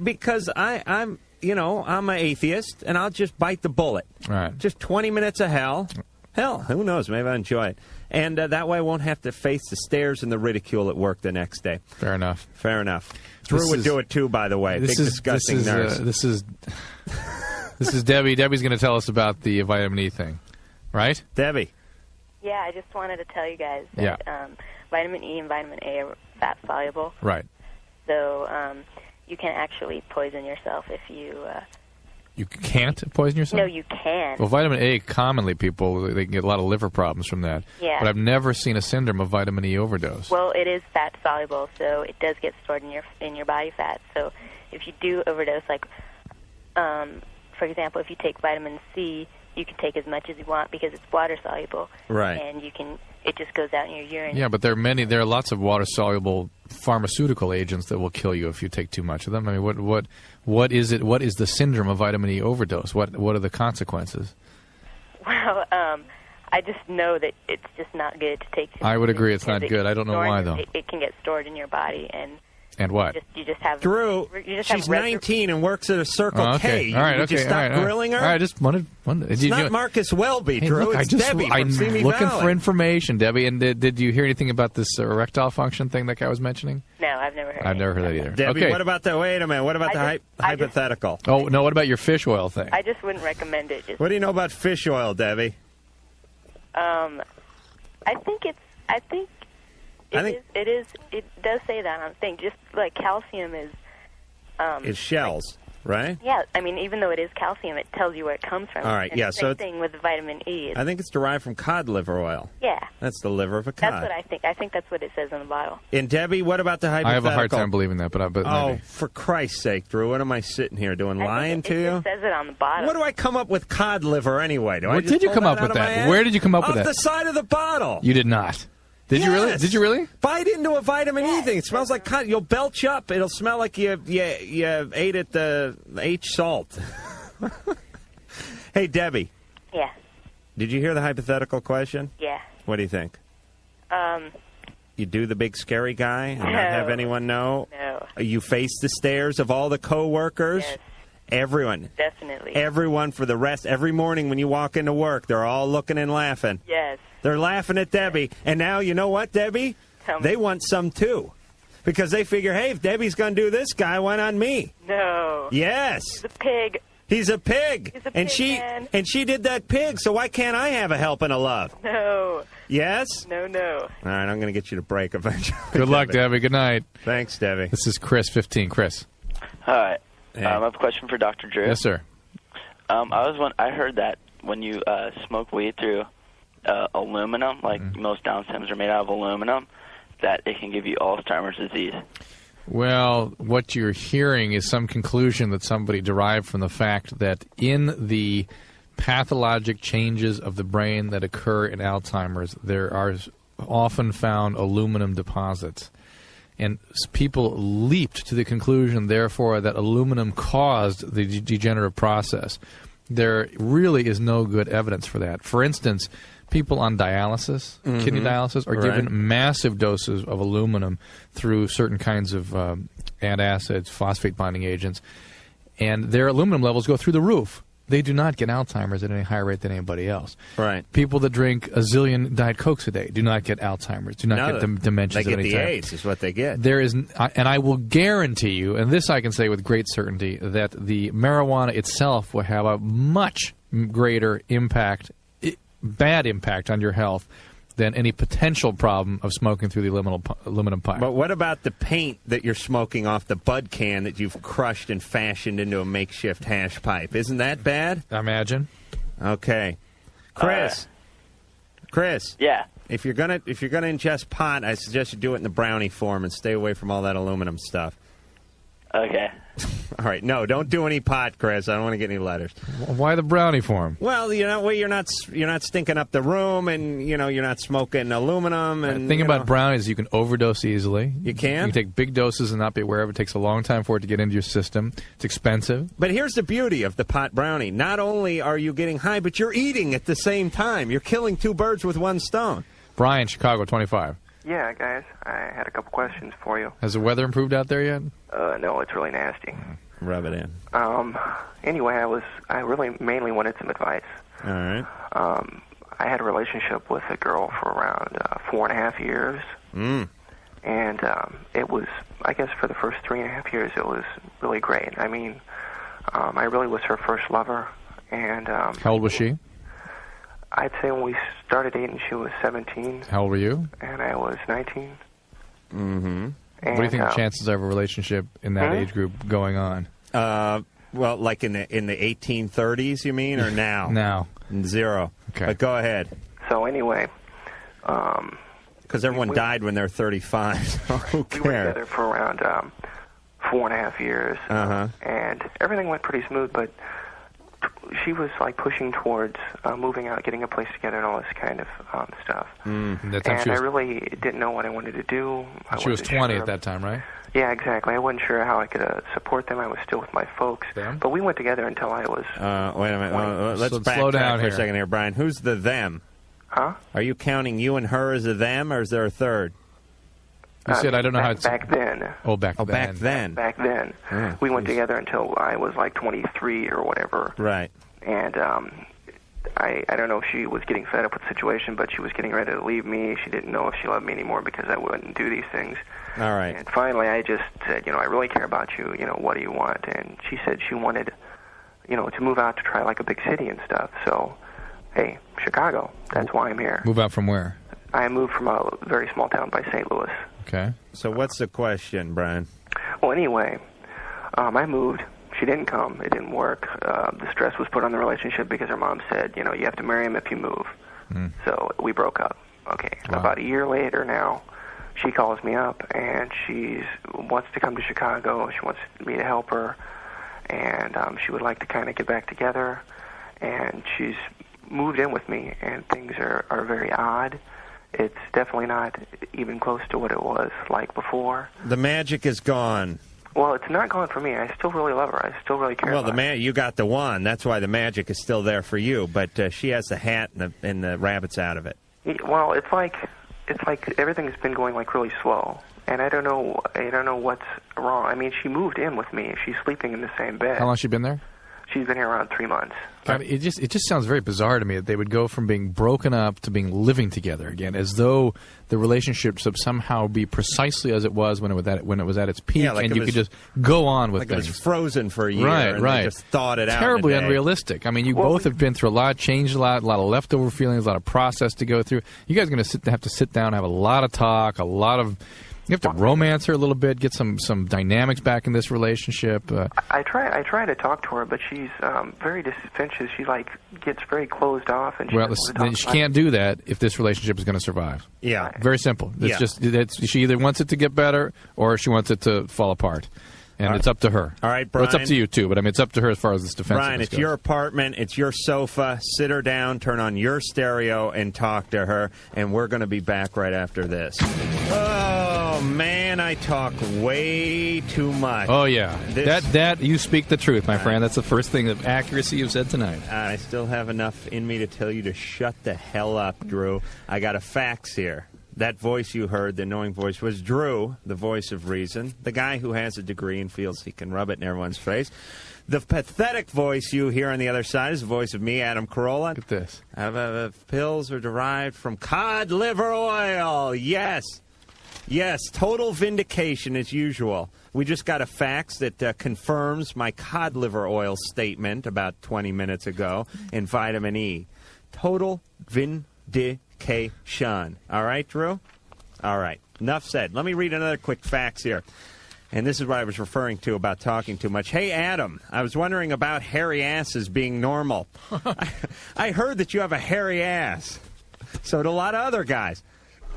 because I'm an atheist and I'll just bite the bullet. Right. Just 20 minutes of hell. Hell, who knows? Maybe I'll enjoy it. And that way I won't have to face the stares and the ridicule at work the next day. Fair enough. Fair enough. Drew would do it too, by the way. Big disgusting nurse. This is Debbie. Debbie's going to tell us about the vitamin E thing. Right? Debbie. Yeah, I just wanted to tell you guys that vitamin E and vitamin A are fat soluble. Right. So you can actually poison yourself if you... You can't poison yourself? No, you can. Well, vitamin A, commonly they can get a lot of liver problems from that. Yeah. But I've never seen a syndrome of vitamin E overdose. Well, it is fat soluble, so it does get stored in your body fat. So if you do overdose, like, for example, if you take vitamin C, you can take as much as you want because it's water soluble. Right. And it just goes out in your urine. Yeah, but there are lots of water soluble pharmaceutical agents that will kill you if you take too much of them. I mean, what is it? What is the syndrome of vitamin E overdose? What are the consequences? Well, I just know that it's just not good to take. I would agree it's not good. I don't know why though. It can get stored in your body and what? You just have Drew. She's 19 and works at a Circle K. All right, Would you stop grilling her? All right, I just wanted. It's not Marcus Welby, hey, Drew. Look, it's Debbie I'm from Simi looking Valley. for information, Debbie. And did you hear anything about this erectile function thing that guy was mentioning? No, I've never heard. I've never heard that either. Debbie, okay. what about the? Wait a minute. What about the hypothetical? Oh no, what about your fish oil thing? I just wouldn't recommend it. What do you know about fish oil, Debbie? I think it does say that on the thing. Just like calcium is. It's shells, right? Yeah, I mean, even though it is calcium, it tells you where it comes from. All right, and yeah. Same thing with vitamin E. I think it's derived from cod liver oil. Yeah. That's the liver of a cod. That's what I think. I think that's what it says on the bottle. And Debbie, what about the hypothetical? I have a hard time believing that, but maybe. For Christ's sake, Drew, what am I sitting here doing? Lying to you? It says it on the bottle. What do I come up with cod liver anyway? Where did you come up with that? Where did you come up with that? Off the side of the bottle. You did not. Did you really? Did you really? Bite into a vitamin E thing. It smells like cod. You'll belch up. It'll smell like you ate at the H salt. Hey, Debbie. Yeah. Did you hear the hypothetical question? Yeah. What do you think? You do the big scary guy and not have anyone know? No. You face the stares of all the coworkers? Yes. Everyone. Definitely. Everyone for the rest. Every morning when you walk into work, they're all looking and laughing. Yes. They're laughing at Debbie. And now, you know what, Debbie? They want some, too. Because they figure, hey, if Debbie's going to do this guy, why not me? No. Yes. He's a pig. He's a pig. He's a pig, man. And she did that pig, so why can't I have a helping of love? No. Yes? No. All right, I'm going to get you to break eventually. Good luck, Debbie. Good night. Thanks, Debbie. This is Chris, 15. Chris. Hi. Hey. I have a question for Dr. Drew. Yes, sir. I heard that when you smoke weed through aluminum, like most down stems are made out of aluminum, that it can give you Alzheimer's disease. Well, what you're hearing is some conclusion that somebody derived from the fact that in the pathologic changes of the brain that occur in Alzheimer's, there are often found aluminum deposits. And people leaped to the conclusion, therefore, that aluminum caused the degenerative process. There really is no good evidence for that. For instance, people on dialysis, kidney dialysis, are given massive doses of aluminum through certain kinds of antacids, phosphate binding agents. and their aluminum levels go through the roof. They do not get Alzheimer's at any higher rate than anybody else. Right. People that drink a zillion Diet Cokes a day do not get Alzheimer's, do not get dementia. They of any get the type. AIDS is what they get. There is, and I will guarantee you, and this I can say with great certainty, that the marijuana itself will have a much greater impact, bad impact on your health than any potential problem of smoking through the aluminum pipe. But what about the paint that you're smoking off the bud can that you've crushed and fashioned into a makeshift hash pipe? Isn't that bad? Imagine. Okay. Chris. Yeah. If you're gonna ingest pot, I suggest you do it in the brownie form and stay away from all that aluminum stuff. Okay. All right. No, don't do any pot, Chris. I don't want to get any letters. Why the brownie form? Well, you're not stinking up the room, and you're not smoking aluminum. And The thing about brownies, you can overdose easily. You can? You can take big doses and not be aware of it. It takes a long time for it to get into your system. It's expensive. But here's the beauty of the pot brownie. Not only are you getting high, but you're eating at the same time. You're killing two birds with one stone. Brian, Chicago, 25. Yeah, guys, I had a couple questions for you. Has the weather improved out there yet? No, it's really nasty. Rub it in. Anyway, I really mainly wanted some advice. All right. I had a relationship with a girl for around 4.5 years. Mm. And it was, I guess for the first 3.5 years, it was really great. I mean, I really was her first lover. And how old was she? I'd say when we started dating, she was 17. How old were you? And I was 19. Mm-hmm. And, what do you think the chances of a relationship in that age group going on? Well, like in the 1830s, you mean, or now? Now. 0. Okay. But go ahead. So anyway, because everyone died when they're 35. So who cares? We were together for around 4.5 years, and everything went pretty smooth. But she was like pushing towards moving out, getting a place together, and all this kind of stuff. That And time I really didn't know what I wanted to do. She was 20 at that time, right? Yeah, exactly. I wasn't sure how I could support them. I was still with my folks. Them? But we went together until I was... Wait a minute. Let's slow down for here. a second here, Brian. Who's the them? Huh? Are you counting you and her as a them, or is there a third? You said I don't know how it's... Back then. Back then. Back then. Back then. Oh, we went geez. together until I was like 23 or whatever. Right. And I don't know if she was getting fed up with the situation, but she was getting ready to leave me. She didn't know if she loved me anymore because I wouldn't do these things. All right. And finally, I just said, I really care about you. What do you want? And she said she wanted, to move out to try like a big city and stuff. So, hey, Chicago. That's why I'm here. Move out from where? I moved from a very small town by St. Louis. Okay. So what's the question, Brian? Well, anyway, I moved. She didn't come. It didn't work. The stress was put on the relationship because her mom said, you have to marry him if you move. So we broke up. Okay. Wow. About a year later now, she calls me up, and she wants to come to Chicago. She wants me to help her, and she would like to kind of get back together. And she's moved in with me, and things are very odd. It's definitely not even close to what it was like before. The magic is gone. Well, it's not gone for me. I still really love her. I still really care about her. You got the one. That's why the magic is still there for you. But she has the hat and the rabbit's out of it. Well, it's like everything's been going like really slow, and I don't know what's wrong. I mean, she moved in with me. She's sleeping in the same bed. How long has she been there? She's been here around 3 months. God, it just sounds very bizarre to me that they would go from being broken up to being living together again, as though the relationship should somehow be precisely as it was when it was at its peak, Yeah, like and it you was- could just go on with Like things. it was frozen for a year, Right, and right. they just thawed it out. Terribly in a day. unrealistic. I mean, you both have been through a lot, changed a lot of leftover feelings, a lot of process to go through. You guys are going to have to sit down, have a lot of talk, you have to romance her a little bit, get some dynamics back in this relationship. I try to talk to her, but she's very defensive. She gets very closed off, and She can't do that if this relationship is going to survive. Yeah. Very simple. She either wants it to get better or she wants it to fall apart. And it's up to her. All right, Well, it's up Brian. to you, too, but I mean, it's up to her as far as this defensiveness Brian, it's goes. your apartment, it's your sofa. Sit her down, turn on your stereo, and talk to her. And we're going to be back right after this. Oh, man, I talk way too much. Oh, yeah. That you speak the truth, my friend. That's the first thing of accuracy you've said tonight. I still have enough in me to tell you to shut the hell up, Drew. I got a fax here. That voice you heard, the annoying voice, was Drew, the voice of reason, the guy who has a degree and feels he can rub it in everyone's face. The pathetic voice you hear on the other side is the voice of me, Adam Carolla. Look at this. Pills are derived from cod liver oil. Yes. Yes, total vindication as usual. We just got a fax that confirms my cod liver oil statement about 20 minutes ago in vitamin E. Total vindication. All right, Drew? All right. Enough said. Let me read another quick fax here. And this is what I was referring to about talking too much. Hey, Adam, I was wondering about hairy asses being normal. I heard that you have a hairy ass. So do a lot of other guys.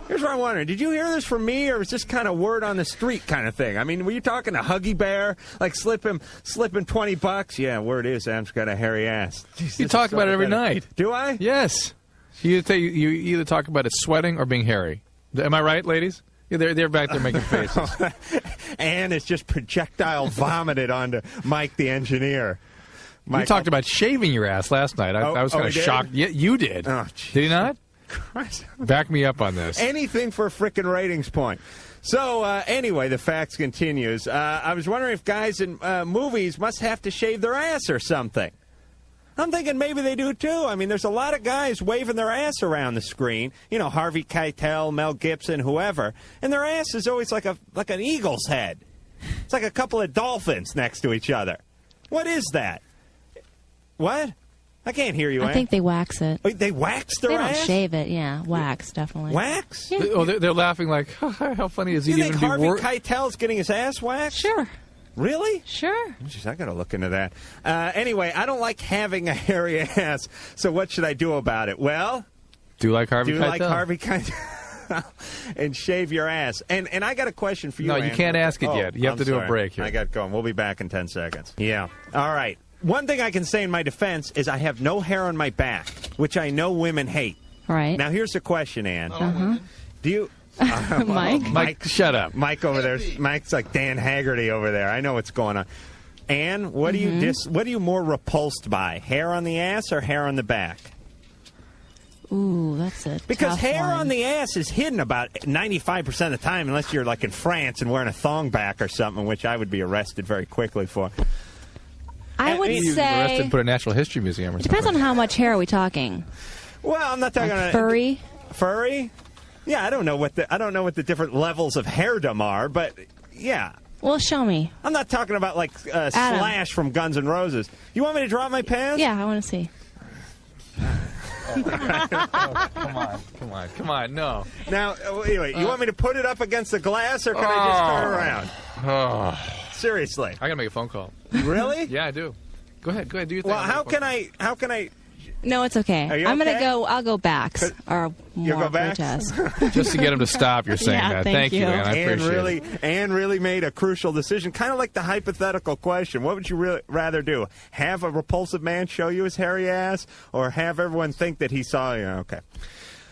Here's what I'm wondering. Did you hear this from me, or was this kind of word on the street kind of thing? I mean, were you talking to Huggy Bear? Like slip him $20? Yeah, word is Adam's got a hairy ass. Jeez, you talk about it every night. Do I? Yes. You either talk about it sweating or being hairy. Am I right, ladies? Yeah, they're back there making faces. And it's just projectile vomited onto Mike the engineer. You talked about shaving your ass last night. I was kind of shocked. Yeah, you did. Oh, did you not? Christ. Back me up on this. Anything for a frickin' ratings point. So, anyway, the fax continues. I was wondering if guys in movies must have to shave their ass or something. I'm thinking maybe they do, too. I mean, there's a lot of guys waving their ass around the screen. You know, Harvey Keitel, Mel Gibson, whoever. And their ass is always like an eagle's head. It's like a couple of dolphins next to each other. What is that? What? I can't hear you, I think they wax it. Oh, they wax their ass? They don't shave it, yeah. Wax, definitely. Wax? Yeah. Oh, they're laughing like, how funny is he? You think Harvey Keitel's getting his ass waxed? Sure. Really? Sure. Jeez, I got to look into that. Anyway, I don't like having a hairy ass, so what should I do about it? Well, do like Harvey Keitel. Like Harvey Keitel and shave your ass. And I got a question for you, No, you can't ask it yet. You have to do a break here. I got going. We'll be back in 10 seconds. Yeah. All right. One thing I can say in my defense is I have no hair on my back, which I know women hate. Right. Now, here's the question, Ann. Uh-huh. Do you... Mike, shut up. Mike over there. Mike's like Dan Haggerty over there. I know what's going on. Ann, what are you more repulsed by? Hair on the ass or hair on the back? Ooh, that's it. Because hair one. on the ass is hidden about 95% of the time, unless you're like in France and wearing a thong back or something, which I would be arrested very quickly for. I would you say arrested and put a Natural History Museum or something. Depends on how much hair are we talking. Well, I'm not talking like furry. Furry? Yeah, I don't know what the different levels of hairdom are, but yeah. Well, show me. I'm not talking about like Slash from Guns N' Roses. You want me to drop my pants? Yeah, I want to see. Come on, no. Now, wait, you want me to put it up against the glass, or can I just turn around? Oh. Seriously. I gotta make a phone call. Really? Yeah, I do. Go ahead, do your thing. Well, how can I... No, it's okay. Are you I'm okay? gonna go. I'll go back. Or You'll more go back? protest. Just to get him to stop, you're saying Yeah, that. thank you. Man. I appreciate it. Ann really made a crucial decision, kind of like the hypothetical question. What would you rather do? Have a repulsive man show you his hairy ass, or have everyone think that he saw you? Okay.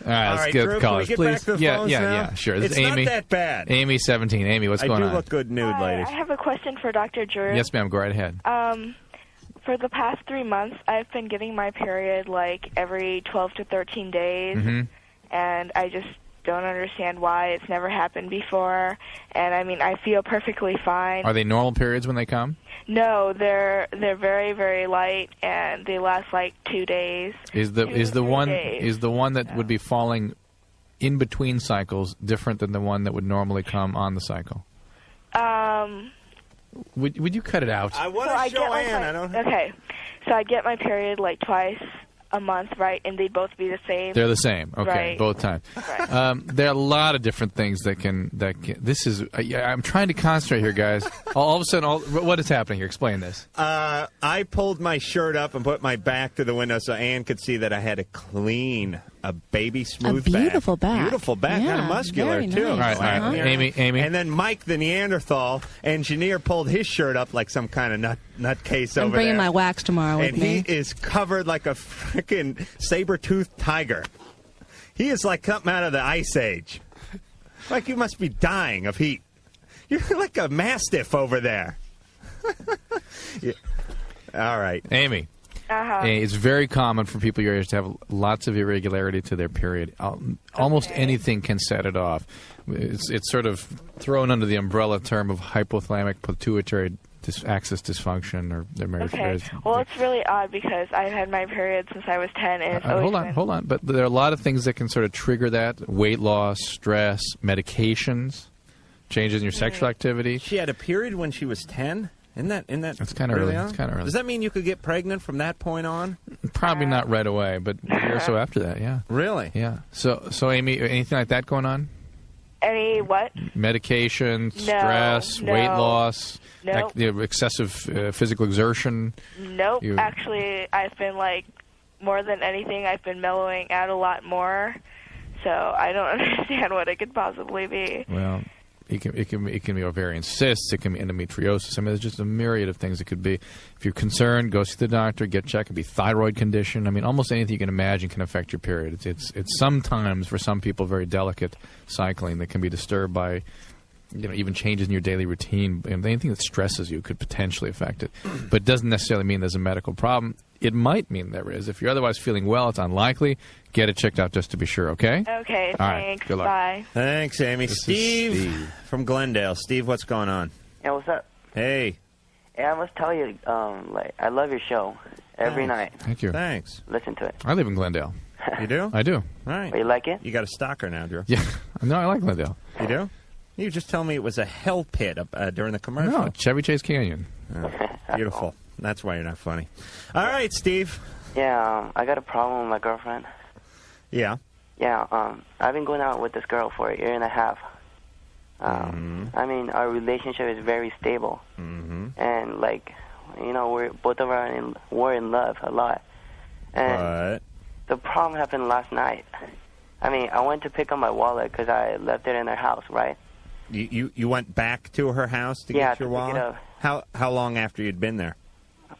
All right, let's get Drew, callers, can we get please. Back to the phones now? Yeah, sure. This It's is Amy. not that bad. Amy, 17. Amy, what's going on? I do look good nude, ladies. I have a question for Dr. Drew. Yes, ma'am. Go right ahead. For the past 3 months, I've been getting my period like every 12 to 13 days, and I just don't understand why it's never happened before. And I mean, I feel perfectly fine. Are they normal periods when they come? No, they're very, very light, and they last like 2 days. Is the one that would be falling in between cycles different than the one that would normally come on the cycle? Would you cut it out? I want to show Ann. Okay, so I get my period like twice a month, right? And they both be the same. They're the same. Okay, right. Both times. Right. There are a lot of different things that can. This is. I'm trying to concentrate here, guys. all of a sudden, what is happening here? Explain this. I pulled my shirt up and put my back to the window so Ann could see that I had a baby smooth back. Beautiful back. Beautiful back, yeah, kind of muscular, very too. Nice. All right. Amy. And then Mike, the Neanderthal engineer, pulled his shirt up like some kind of nutcase over there. I'm bringing my wax tomorrow with me. And he is covered like a freaking saber-toothed tiger. He is like something out of the Ice Age. Like you must be dying of heat. You're like a mastiff over there. Yeah. All right. Amy. Uh-huh. And it's very common for people your age to have lots of irregularity to their period. Almost anything can set it off. It's sort of thrown under the umbrella term of hypothalamic pituitary axis dysfunction or their marriage. Okay. Well, it's really odd because I've had my period since I was 10, and it's always hold on. But there are a lot of things that can sort of trigger that: weight loss, stress, medications, changes in your sexual activity. She had a period when she was 10. Isn't that That's kind of early. on? It's kind of early. Does that mean you could get pregnant from that point on? Probably not right away, but a year or so after that. Yeah. Really? Yeah. So Amy, anything like that going on? Any what? Medication, stress, weight loss, excessive physical exertion. Nope. Actually, I've been more than anything, I've been mellowing out a lot more. So I don't understand what it could possibly be. Well, it can be ovarian cysts. It can be endometriosis. I mean, there's just a myriad of things it could be. If you're concerned, go see the doctor, get checked. It could be thyroid condition. I mean, almost anything you can imagine can affect your period. It's sometimes for some people very delicate cycling that can be disturbed by even changes in your daily routine. And anything that stresses you could potentially affect it, but it doesn't necessarily mean there's a medical problem. It might mean there is. If you're otherwise feeling well, it's unlikely. Get it checked out just to be sure, okay? Okay, all right, thanks. good luck. Bye. Thanks, Amy. Steve from Glendale. Steve, what's going on? Yeah, what's up? Hey. Yeah, I must tell you, I love your show every night. Thank you. Thanks. Listen to it. I live in Glendale. You do? I do. All right. You like it? You got a stalker now, Drew. Yeah. No, I like Glendale. You do? You just tell me it was a hell pit during the commercial. No, Chevy Chase Canyon. Oh, beautiful. That's why you're not funny. All right, Steve. Yeah, I got a problem with my girlfriend. Yeah. Yeah, I've been going out with this girl for a year and a half. I mean, our relationship is very stable. And, we're both of us we're in love a lot. And the problem happened last night. I mean, I went to pick up my wallet because I left it in her house, right? You went back to her house to get your wallet? Pick it up. How long after you'd been there?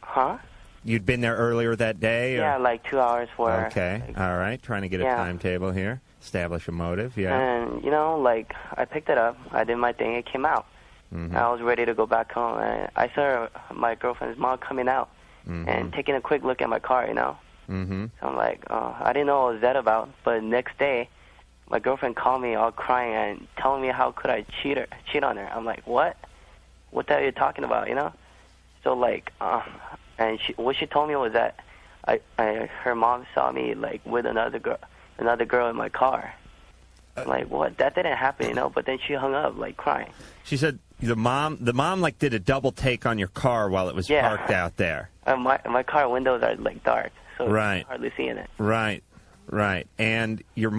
Huh? You'd been there earlier that day? Or? Yeah, like 2 hours for her. Okay, all right. Trying to get a timetable here. Establish a motive, yeah. And, I picked it up. I did my thing. It came out. I was ready to go back home. And I saw my girlfriend's mom coming out and taking a quick look at my car, So I'm like, I didn't know what was that about. But next day, my girlfriend called me all crying and telling me how could I cheat on her. I'm like, what? What the hell are you talking about, So, and what she told me was that her mom saw me, with another girl in my car. I'm like, what? That didn't happen, But then she hung up, crying. She said the mom, did a double take on your car while it was parked out there. My car windows are, dark, so right. I'm hardly seeing it. Right. And the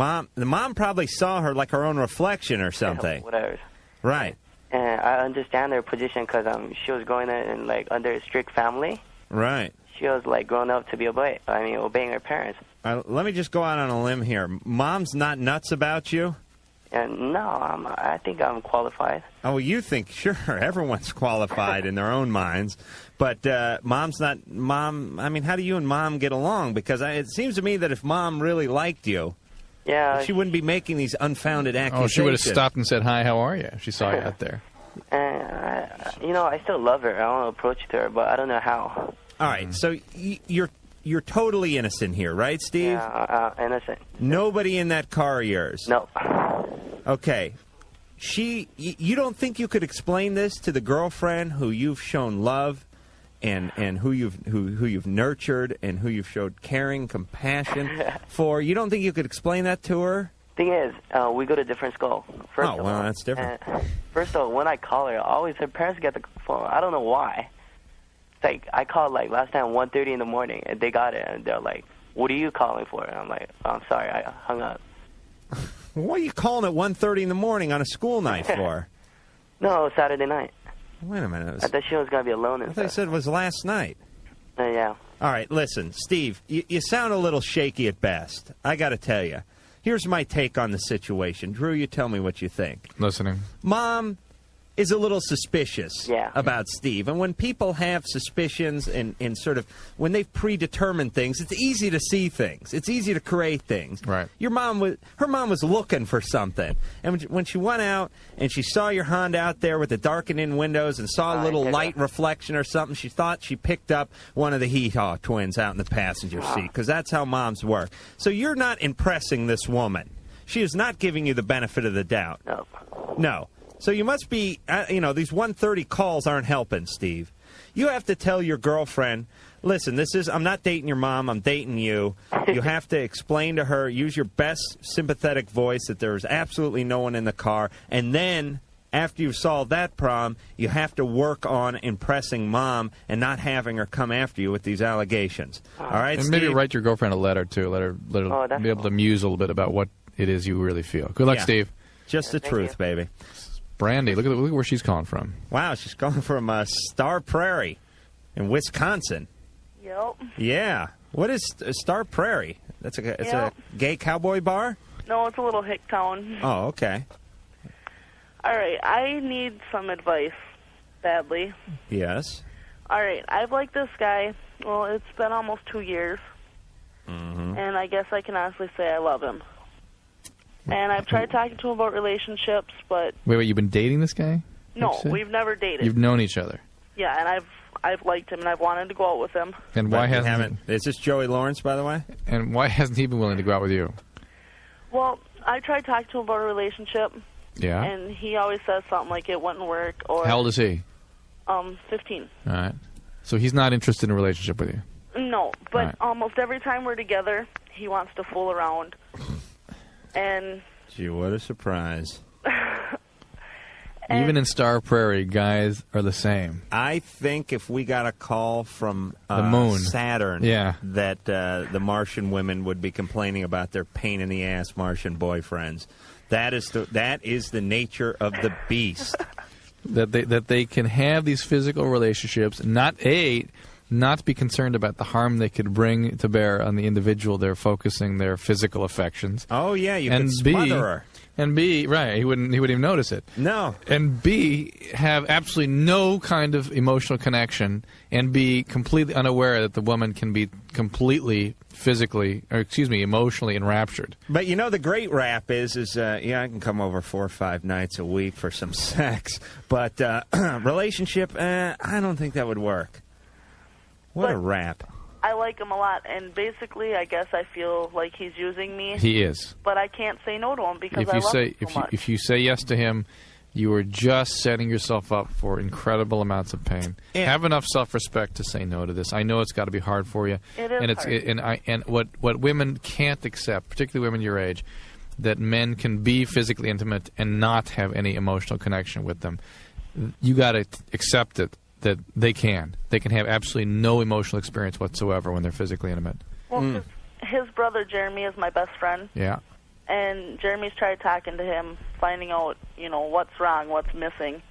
mom probably saw her like her own reflection or something. Yeah, whatever. Right. And I understand her position because she was growing up in, under a strict family. Right. She was, grown up to be obeying her parents. Let me just go out on a limb here. Mom's not nuts about you? And no, I think I'm qualified. Oh, you think, sure, everyone's qualified in their own minds. But Mom's not, Mom, I mean, how do you and Mom get along? Because it seems to me that if Mom really liked you, she wouldn't be making these unfounded accusations. Oh, she would have stopped and said, hi, how are you? If she saw you out there. And, I still love her. I want to approach to her, but I don't know how. All right, so you're totally innocent here, right, Steve? Yeah, innocent. Nobody in that car of yours? No. Okay. You don't think you could explain this to the girlfriend who you've shown love and who you've nurtured and who you've showed caring, compassion for? You don't think you could explain that to her? Thing is, we go to different school. Well, that's different. First of all, when I call her, always her parents get the phone. I don't know why. It's I called last time 1:30 in the morning, and they got it, and they're like, "What are you calling for?" And I'm like, "I'm sorry, I hung up." What are you calling at 1:30 in the morning on a school night for? No, Saturday night. Wait a minute. I thought she was gonna be alone. I thought you said it was last night. Yeah. All right, listen, Steve, you sound a little shaky at best. I got to tell you. Here's my take on the situation. Drew, you tell me what you think. Listening. Mom, is a little suspicious about Steve. And when people have suspicions and sort of, when they've predetermined things, it's easy to see things. It's easy to create things. Right. Her mom was looking for something. And when she went out and she saw your Honda out there with the darkened-in windows and saw a little light reflection or something, she thought she picked up one of the Hee-Haw twins out in the passenger seat, because that's how moms work. So you're not impressing this woman. She is not giving you the benefit of the doubt. No. So you must be, these 1:30 calls aren't helping, Steve. You have to tell your girlfriend, listen, I'm not dating your mom, I'm dating you. You have to explain to her, use your best sympathetic voice that there is absolutely no one in the car. And then, after you've solved that problem, you have to work on impressing mom and not having her come after you with these allegations. All right, and Steve? maybe write your girlfriend a letter, too. Let her be able to muse a little bit about what it is you really feel. Good luck, Steve. Just the truth, baby. Brandy, look where she's calling from. Wow, she's calling from Star Prairie in Wisconsin. Yep. Yeah. What is Star Prairie? It's a gay cowboy bar? No, it's a little hick town. Oh, okay. All right, I need some advice badly. Yes. All right, I've liked this guy. Well, it's been almost 2 years. Mm-hmm. And I guess I can honestly say I love him. And I've tried talking to him about relationships, but... Wait, you've been dating this guy? No, we've never dated. You've known each other. Yeah, and I've liked him, and I've wanted to go out with him. And why hasn't he... Is this Joey Lawrence, by the way? And why hasn't he been willing to go out with you? Well, I tried talking to him about a relationship. Yeah? And he always says something like it wouldn't work, or... How old is he? 15. All right. So he's not interested in a relationship with you? No, but Right. almost every time we're together, he wants to fool around. And... Gee, what a surprise. Even in Star Prairie, guys are the same. I think if we got a call from The moon. Saturn, Yeah. that the Martian women would be complaining about their pain-in-the-ass Martian boyfriends. That is the nature of the beast. That they can have these physical relationships, not be concerned about the harm they could bring to bear on the individual they're focusing their physical affections. Oh yeah, you can smother her. And B, right, he wouldn't even notice it. No. And B, have absolutely no kind of emotional connection, and be completely unaware that the woman can be completely emotionally enraptured. But you know the great rap is I can come over 4 or 5 nights a week for some sex, but relationship, I don't think that would work. What a rap. I like him a lot, and basically, I guess I feel like he's using me. He is. But I can't say no to him because I love him so much. If you say yes to him, you are just setting yourself up for incredible amounts of pain. Have enough self-respect to say no to this. I know it's got to be hard for you. It is hard. And what women can't accept, particularly women your age, that men can be physically intimate and not have any emotional connection with them. You got to accept it. That they can have absolutely no emotional experience whatsoever when they're physically intimate. Well, his brother Jeremy is my best friend. Yeah. And Jeremy's tried talking to him, finding out, what's wrong, what's missing.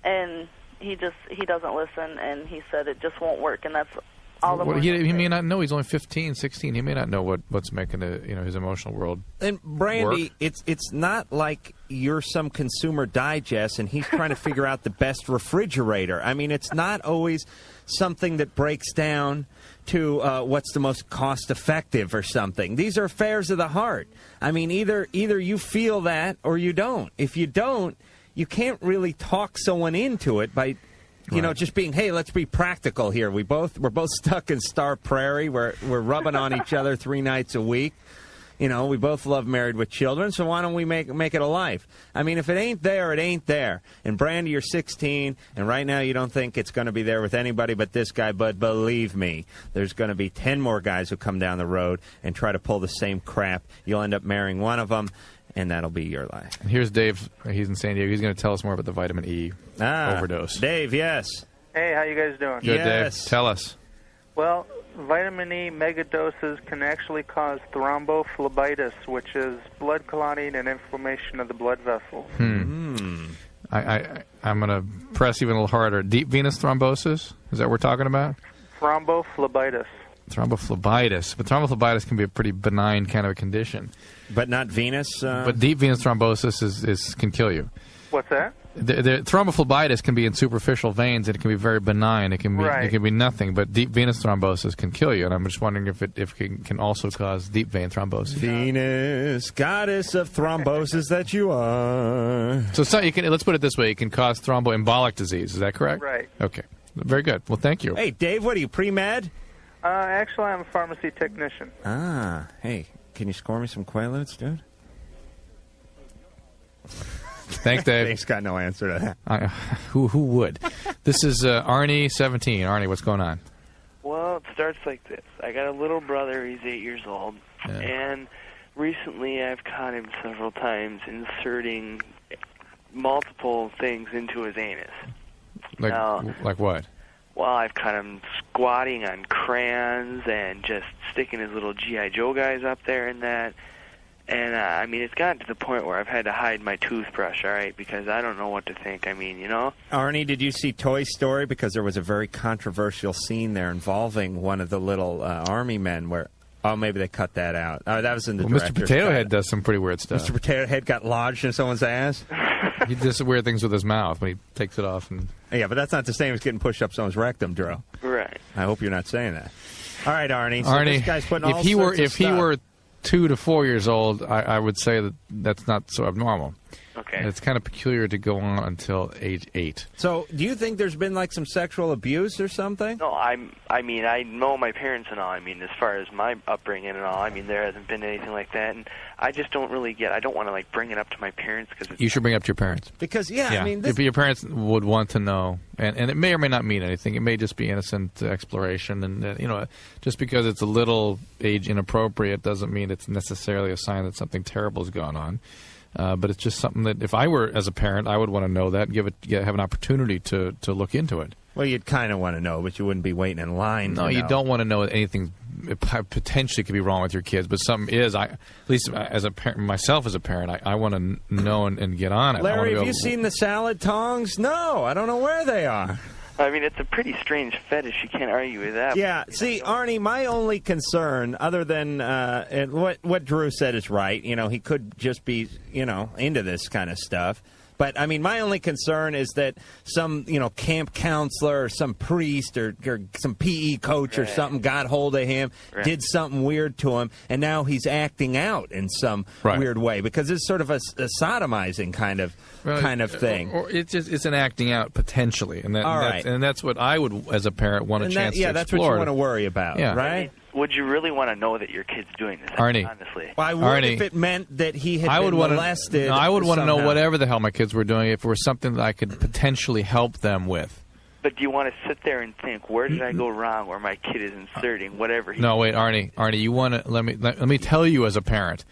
And he doesn't listen, and he said it just won't work, and that's all the he may not know. He's only 15, 16. He may not know what's making his emotional world And Brandy, work. it's not like you're some consumer digest and he's trying to figure out the best refrigerator. I mean, it's not always something that breaks down to what's the most cost-effective or something. These are affairs of the heart. I mean, either you feel that or you don't. If you don't, you can't really talk someone into it by... just being, hey, let's be practical here. We're both stuck in Star Prairie. We're rubbing on each other 3 nights a week. We both love Married with Children, so why don't we make it a life? I mean, if it ain't there, it ain't there. And Brandy, you're 16, and right now you don't think it's going to be there with anybody but this guy, but believe me, there's going to be 10 more guys who come down the road and try to pull the same crap. You'll end up marrying one of them, and that'll be your life. And here's Dave. He's in San Diego. He's going to tell us more about the vitamin E overdose. Dave, yes. Hey, how you guys doing? Good, Dave. Tell us. Well, vitamin E megadoses can actually cause thrombophlebitis, which is blood clotting and inflammation of the blood vessels. I'm going to press even a little harder. Deep venous thrombosis? Is that what we're talking about? Thrombophlebitis. Thrombophlebitis. But thrombophlebitis can be a pretty benign kind of a condition. But not venous? But deep venous thrombosis can kill you. What's that? The thrombophlebitis can be in superficial veins, and it can be very benign. It can be nothing, but deep venous thrombosis can kill you. And I'm just wondering if it can also cause deep vein thrombosis. Venus, goddess of thrombosis that you are. So let's put it this way: it can cause thromboembolic disease. Is that correct? Right. Okay. Very good. Well, thank you. Hey, Dave, what are you, pre-med? Actually, I'm a pharmacy technician. Ah, hey, can you score me some Quaaludes, dude? Thanks, Dave. Dave's got no answer to that. Who would? This is Arnie, 17. Arnie, what's going on? Well, it starts like this. I got a little brother. He's 8 years old. Yeah. And recently I've caught him several times inserting multiple things into his anus. Like what? Well, I've caught him squatting on crayons and just sticking his little G.I. Joe guys up there and that. And, I mean, it's gotten to the point where I've had to hide my toothbrush, all right, because I don't know what to think. I mean, you know? Arnie, did you see Toy Story? Because there was a very controversial scene there involving one of the little army men where... Oh, maybe they cut that out. Oh, that was in the Mr. Potato Head does some pretty weird stuff. Mr. Potato Head got lodged in someone's ass? He does some weird things with his mouth when he takes it off. And yeah, but that's not the same as getting pushed up someone's rectum, Drew. Right. I hope you're not saying that. All right, Arnie. So Arnie, this guy's putting all if he sorts of were stuff. 2 to 4 years old, I would say that's not so abnormal. Okay. And it's kind of peculiar to go on until age 8. So, do you think there's been like some sexual abuse or something? No, I mean, I know my parents and all. I mean, as far as my upbringing and all, I mean, there hasn't been anything like that. And I just don't really I don't want to, like, bring it up to my parents. You should bring it up to your parents. Because, I mean... If your parents would want to know, and it may or may not mean anything. It may just be innocent exploration. And, just because it's a little age inappropriate doesn't mean it's necessarily a sign that something terrible has gone on. But it's just something that if I were, as a parent, I would want to know that and have an opportunity to look into it. Well, you'd kind of want to know, but you wouldn't be waiting in line. No, you don't want to know that anything potentially could be wrong with your kids, but something is. At least as a parent, myself as a parent, I want to know and get on it. Larry, have you seen the salad tongs? No, I don't know where they are. I mean, it's a pretty strange fetish. You can't argue with that. Yeah, see, Arnie, my only concern, other than and what Drew said is right, he could just be, into this kind of stuff. But, I mean, my only concern is that some, camp counselor or some priest or some PE coach or something got hold of him, did something weird to him, and now he's acting out in some weird way because it's sort of a sodomizing kind of thing. Or it's an acting out potentially, and that's what I would, as a parent, want a chance to explore. Yeah, that's what you want to worry about, right? I mean, would you really want to know that your kid's doing this? Arnie. Honestly. Well, I would if it meant that he had been molested. I would want to know somehow. whatever the hell my kids were doing if it was something that I could potentially help them with. But do you want to sit there and think, where did I go wrong where my kid is inserting whatever he... No, wait, Arnie, you want to... Let me tell you as a parent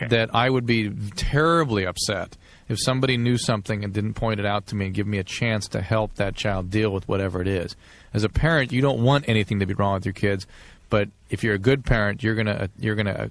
that I would be terribly upset if somebody knew something and didn't point it out to me and give me a chance to help that child deal with whatever it is. As a parent, you don't want anything to be wrong with your kids, but if you're a good parent, you're gonna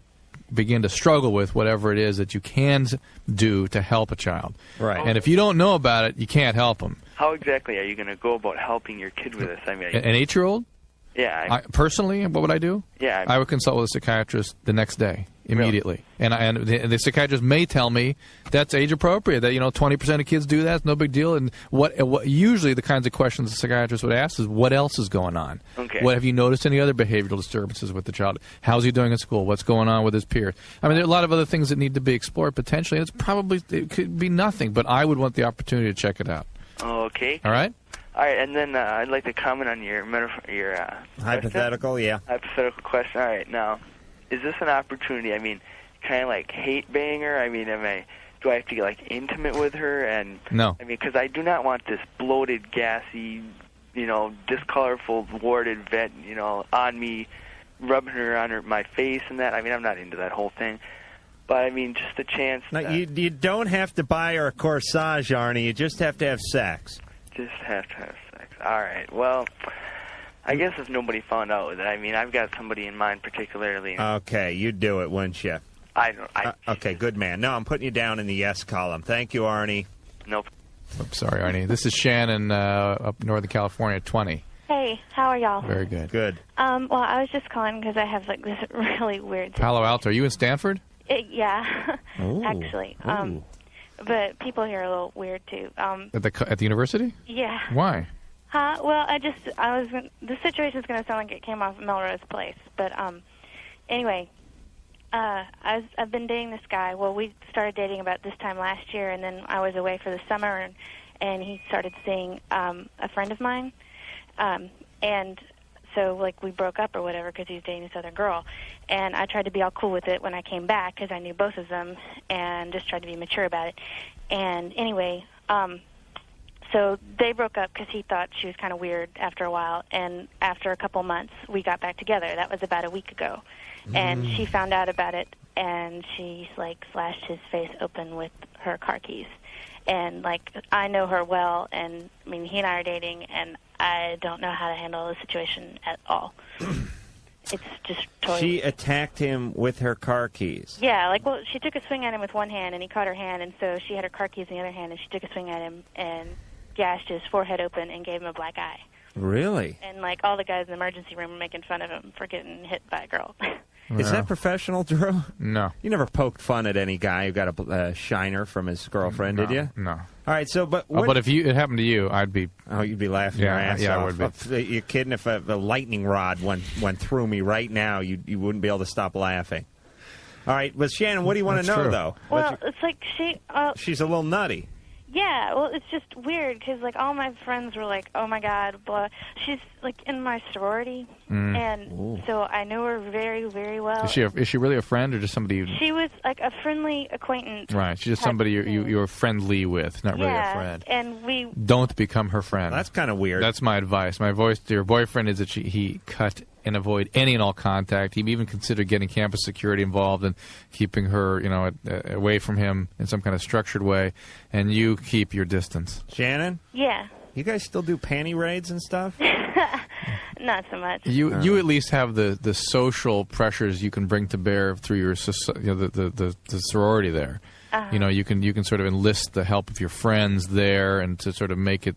begin to struggle with whatever it is that you can do to help a child. Right. And if you don't know about it, you can't help them. How exactly are you going to go about helping your kid with this? I mean, An 8-year-old? Yeah. Personally, what would I do? Yeah. I would consult with a psychiatrist the next day, immediately. Really? And the psychiatrist may tell me that's age appropriate, that 20% of kids do that, it's no big deal. And what usually the kinds of questions the psychiatrist would ask is, what else is going on? Okay. What have you noticed any other behavioral disturbances with the child? How's he doing in school? What's going on with his peers? I mean, there are a lot of other things that need to be explored potentially. It could be nothing, but I would want the opportunity to check it out. Okay. All right? All right, and then I'd like to comment on your hypothetical, question? Hypothetical question. All right, now, is this an opportunity? I mean, kind of like hate bang her? I mean, do I have to get like intimate with her? And no. I mean, because I do not want this bloated, gassy, discolorful, warded vet, on me, rubbing her on my face and that. I mean, I'm not into that whole thing. But, I mean, just the chance. Now, you don't have to buy her a corsage, Arnie. You just have to have sex. Just have to have sex. All right. Well, I guess if nobody found out with it, I mean, I've got somebody in mind particularly. Okay, you'd do it, wouldn't you? Okay, good man. No, I'm putting you down in the yes column. Thank you, Arnie. Nope. Oops, sorry, Arnie. This is Shannon up Northern California, 20. Hey, how are y'all? Very good. Good. Well, I was just calling because I have like this really weird... Palo Alto. Are you in Stanford? Yeah, Ooh. actually. Ooh. but people here are a little weird too. At the university? Yeah. Why? Well, the situation's going to sound like it came off Melrose Place, but anyway, I've been dating this guy. Well, we started dating about this time last year, and then I was away for the summer, and he started seeing a friend of mine, and so like we broke up or whatever because he was dating this other girl, and I tried to be all cool with it when I came back because I knew both of them, and just tried to be mature about it. And anyway, so they broke up because he thought she was kind of weird after a while, and after a couple months, we got back together. That was about a week ago, and she found out about it, and she like slashed his face open with her car keys. And like I know her well, and I mean he and I are dating, and I don't know how to handle the situation at all. It's just totally... She attacked him with her car keys. Yeah, like, well, she took a swing at him with one hand, and he caught her hand, and so she had her car keys in the other hand, and she took a swing at him and gashed his forehead open and gave him a black eye. Really? And, like, all the guys in the emergency room were making fun of him for getting hit by a girl. Is that professional, Drew? No. You never poked fun at any guy who got a shiner from his girlfriend, did you? No. All right, so, but... but if it happened to you, I'd be... Oh, you'd be laughing your ass yeah, off. I would be. You're kidding? If a lightning rod went through me right now, you wouldn't be able to stop laughing. All right, but Shannon, what do you want to know, though? Well, it's like she's a little nutty. Yeah, well, it's just weird because, like, all my friends were like, oh, my God, blah. She's, like, in my sorority, and so I know her very, very well. Is she really a friend or just somebody you... She was, like, a friendly acquaintance. Right, she's just somebody you're friendly with, not really a friend. And we... Don't become her friend. That's kind of weird. That's my advice. My advice to your boyfriend is that he cut and avoid any and all contact. He even considered getting campus security involved and keeping her, away from him in some kind of structured way. And you keep your distance. Shannon? Yeah. You guys still do panty raids and stuff? Not so much. You at least have the social pressures you can bring to bear through your the sorority there. You can sort of enlist the help of your friends there and to sort of make it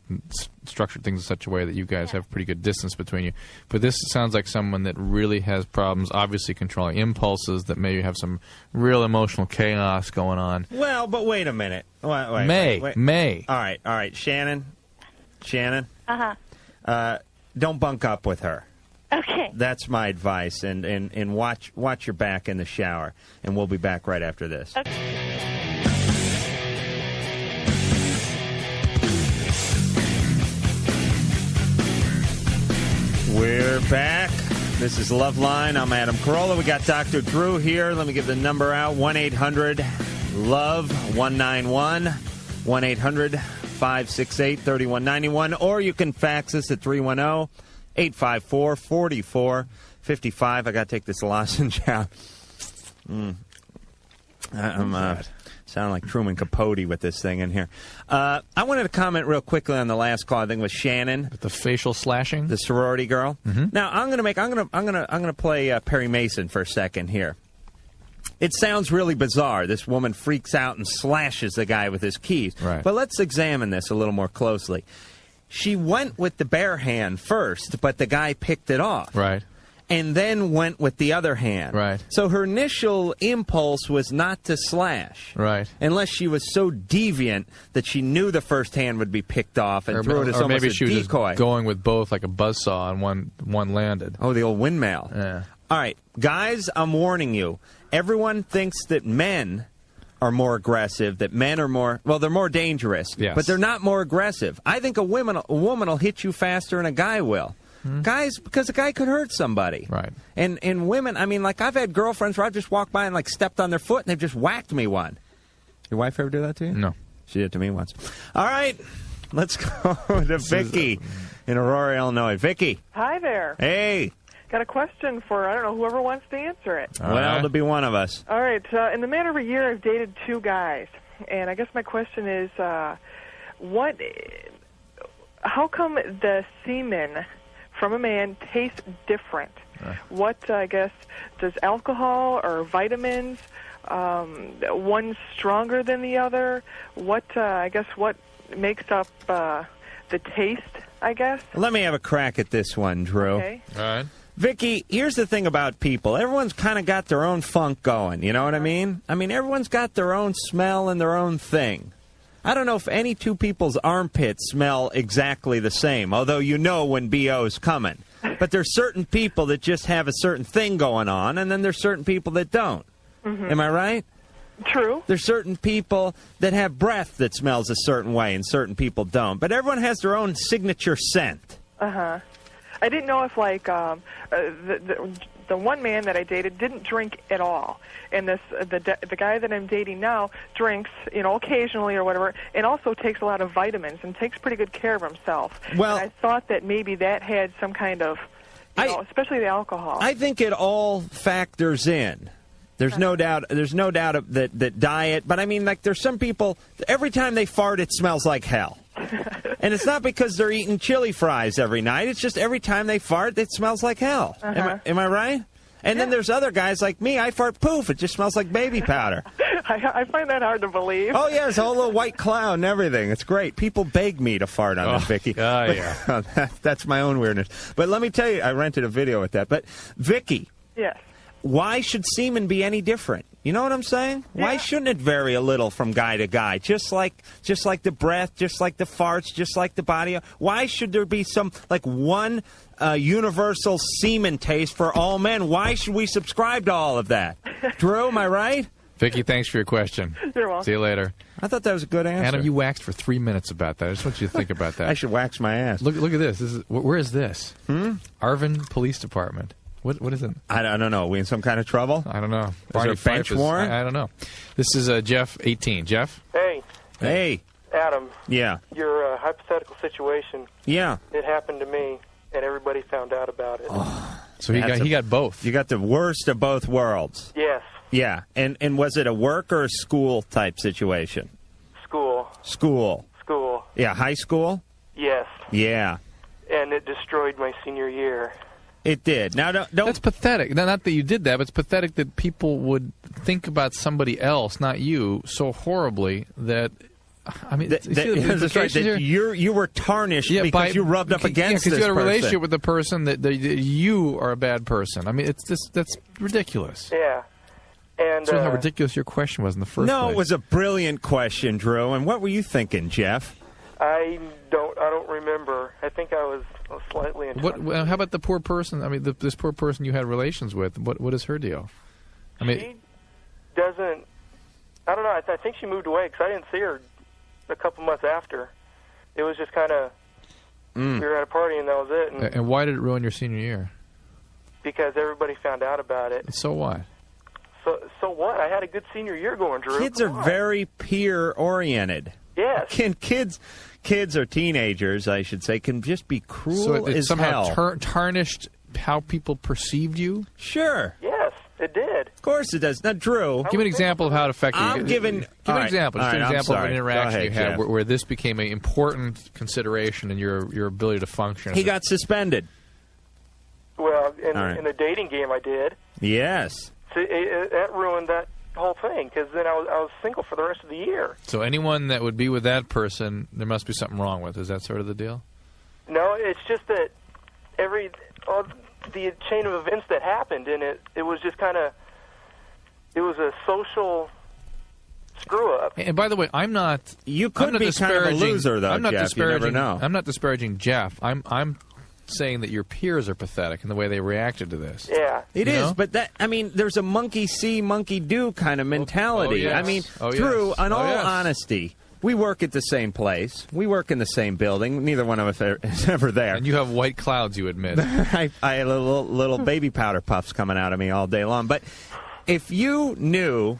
structure things in such a way that you guys have pretty good distance between you. But this sounds like someone that really has problems, obviously controlling impulses, that maybe have some real emotional chaos going on. Well, but wait a minute. Wait. May. All right, Shannon. Uh-huh. Don't bunk up with her. Okay. That's my advice, and watch your back in the shower, and we'll be back right after this. Okay. We're back. This is Loveline. I'm Adam Carolla. We got Dr. Drew here. Let me give the number out. 1-800-LOVE-191. 1-800-568-3191. Or you can fax us at 310-854-4455. I got to take this lozenge out. I'm sounding like Truman Capote with this thing in here. I wanted to comment real quickly on the last call. I think it was Shannon, with the facial slashing, the sorority girl. Mm-hmm. Now I'm gonna play Perry Mason for a second here. It sounds really bizarre. This woman freaks out and slashes the guy with his keys. Right. But let's examine this a little more closely. She went with the bare hand first, but the guy picked it off. Right. And then went with the other hand. Right. So her initial impulse was not to slash. Right. Unless she was so deviant that she knew the first hand would be picked off and threw it as or almost maybe a she was decoy. just going with both like a buzzsaw and one landed. Oh, the old windmill. Yeah. All right, guys, I'm warning you. Everyone thinks that men are more aggressive, that men are more, well, they're more dangerous. Yes. But they're not more aggressive. I think a woman will hit you faster than a guy will. Guys, because a guy could hurt somebody. Right. And women, I mean, like, I've had girlfriends where I've just walked by and, like, stepped on their foot and they've just whacked me one. Your wife ever do that to you? No. She did it to me once. All right, let's go to Vicky in Aurora, Illinois. Vicky. Hi there. Hey. Got a question for, I don't know, whoever wants to answer it. Well, it'll be one of us. All right. In the matter of a year, I've dated 2 guys. And I guess my question is, how come the semen from a man tastes different? What, I guess, does alcohol or vitamins, one stronger than the other? What makes up the taste, I guess? Let me have a crack at this one, Drew. Okay. All right. Vicky, here's the thing about people. Everyone's kind of got their own funk going. You know what I mean? I mean, everyone's got their own smell and their own thing. I don't know if any two people's armpits smell exactly the same, although you know when BO's coming. But there's certain people that just have a certain thing going on, and then there's certain people that don't. Am I right? True. There's certain people that have breath that smells a certain way, and certain people don't. But everyone has their own signature scent. Uh-huh. I didn't know if, like, the one man that I dated didn't drink at all, and the guy that I'm dating now drinks, occasionally or whatever, and also takes a lot of vitamins and takes pretty good care of himself. Well, and I thought that maybe that had some kind of, especially the alcohol. I think it all factors in. There's no doubt. There's no doubt that diet. But I mean, like, there's some people. Every time they fart, it smells like hell. And it's not because they're eating chili fries every night. It's just every time they fart, it smells like hell. Am I right? And then there's other guys like me. I fart, poof, it just smells like baby powder. I find that hard to believe. Oh, yeah, it's a whole little white cloud and everything. It's great. People beg me to fart on them, Vicky. Yeah. That's my own weirdness. But let me tell you, I rented a video with that. But, Vicky. Yes. Why should semen be any different? You know what I'm saying? Yeah. Why shouldn't it vary a little from guy to guy? Just like the breath, just like the farts, just like the body. Why should there be some, like, one universal semen taste for all men? Why should we subscribe to all of that? Drew, am I right? Vicky, thanks for your question. You're welcome. See you later. I thought that was a good answer. Adam, you waxed for 3 minutes about that. I just want you to think about that. I should wax my ass. Look at this. Where is this? Arvin Police Department. What is it? I don't know. Are we in some kind of trouble? I don't know. Is there a bench warrant? I don't know. This is Jeff, 18. Jeff? Hey. Hey. Adam. Yeah. Your hypothetical situation. Yeah. It happened to me, and everybody found out about it. Oh, so he got both. You got the worst of both worlds. Yes. Yeah. And was it a work or a school type situation? School. School. Yeah. High school? Yes. Yeah. And it destroyed my senior year. It did. Now, don't. That's pathetic. Not that you did that, but it's pathetic that people would think about somebody else, not you, so horribly that. I mean, that's right. That you were tarnished because you rubbed up against this person. Because you had a relationship with the person that you are a bad person. I mean, that's ridiculous. Yeah. And so how ridiculous your question was in the first place. No, it was a brilliant question, Drew. And what were you thinking, Jeff? I don't remember. I think I was slightly in trouble. How about the poor person? I mean, this poor person you had relations with. What is her deal? I mean, she doesn't. I don't know. I think she moved away because I didn't see her a couple months after. It was just kind of we were at a party and that was it. And why did it ruin your senior year? Because everybody found out about it. So what? So what? I had a good senior year going, Drew. Kids are very peer oriented. Yes. Kids or teenagers, I should say, can just be cruel so it as somehow hell. Tarnished how people perceived you? Sure. Yes, it did. Of course it does. Now, Drew, give me an example of how it affected you. Give me an example. Just an example of an interaction you had Jeff. where this became an important consideration in your ability to function. He got suspended. Well, in the dating game, I did. Yes. See, that ruined that whole thing because then I was single for the rest of the year. So anyone that would be with that person, there must be something wrong with. Is that sort of the deal? No, it's just that the chain of events that happened, and it was just kind of it was a social screw up. And by the way, I'm not. You could be kind of a loser, though. I'm not Jeff. disparaging. You never know. I'm not disparaging Jeff. I'm saying that your peers are pathetic in the way they reacted to this. Yeah, it is. But there's a monkey see, monkey do kind of mentality. Oh, yes. I mean, Oh, Drew, yes. in Oh, all yes. honesty, we work at the same place. We work in the same building. Neither one of us is ever there. And you have white clouds, you admit. I have little baby powder puffs coming out of me all day long. But if you knew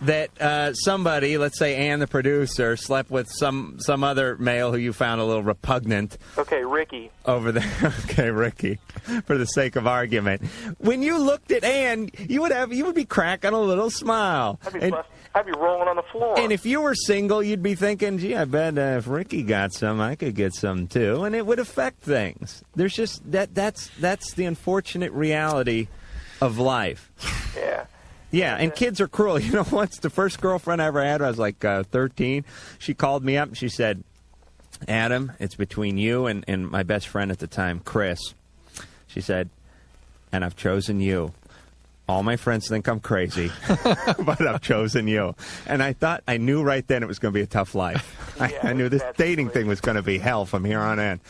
that somebody, let's say Ann the producer, slept with some other male who you found a little repugnant. Okay, Ricky. Over there. Okay, Ricky. For the sake of argument. When you looked at Ann, you would be cracking a little smile. I'd be rolling on the floor. And if you were single, you'd be thinking, gee, I bet if Ricky got some, I could get some too. And it would affect things. There's just that's the unfortunate reality of life. Yeah. Yeah, and kids are cruel. You know, once the first girlfriend I ever had, I was like 13. She called me up and she said, Adam, it's between you and my best friend at the time, Chris. She said, and I've chosen you. All my friends think I'm crazy, but I've chosen you. And I knew right then it was going to be a tough life. I knew this dating thing was going to be hell from here on in.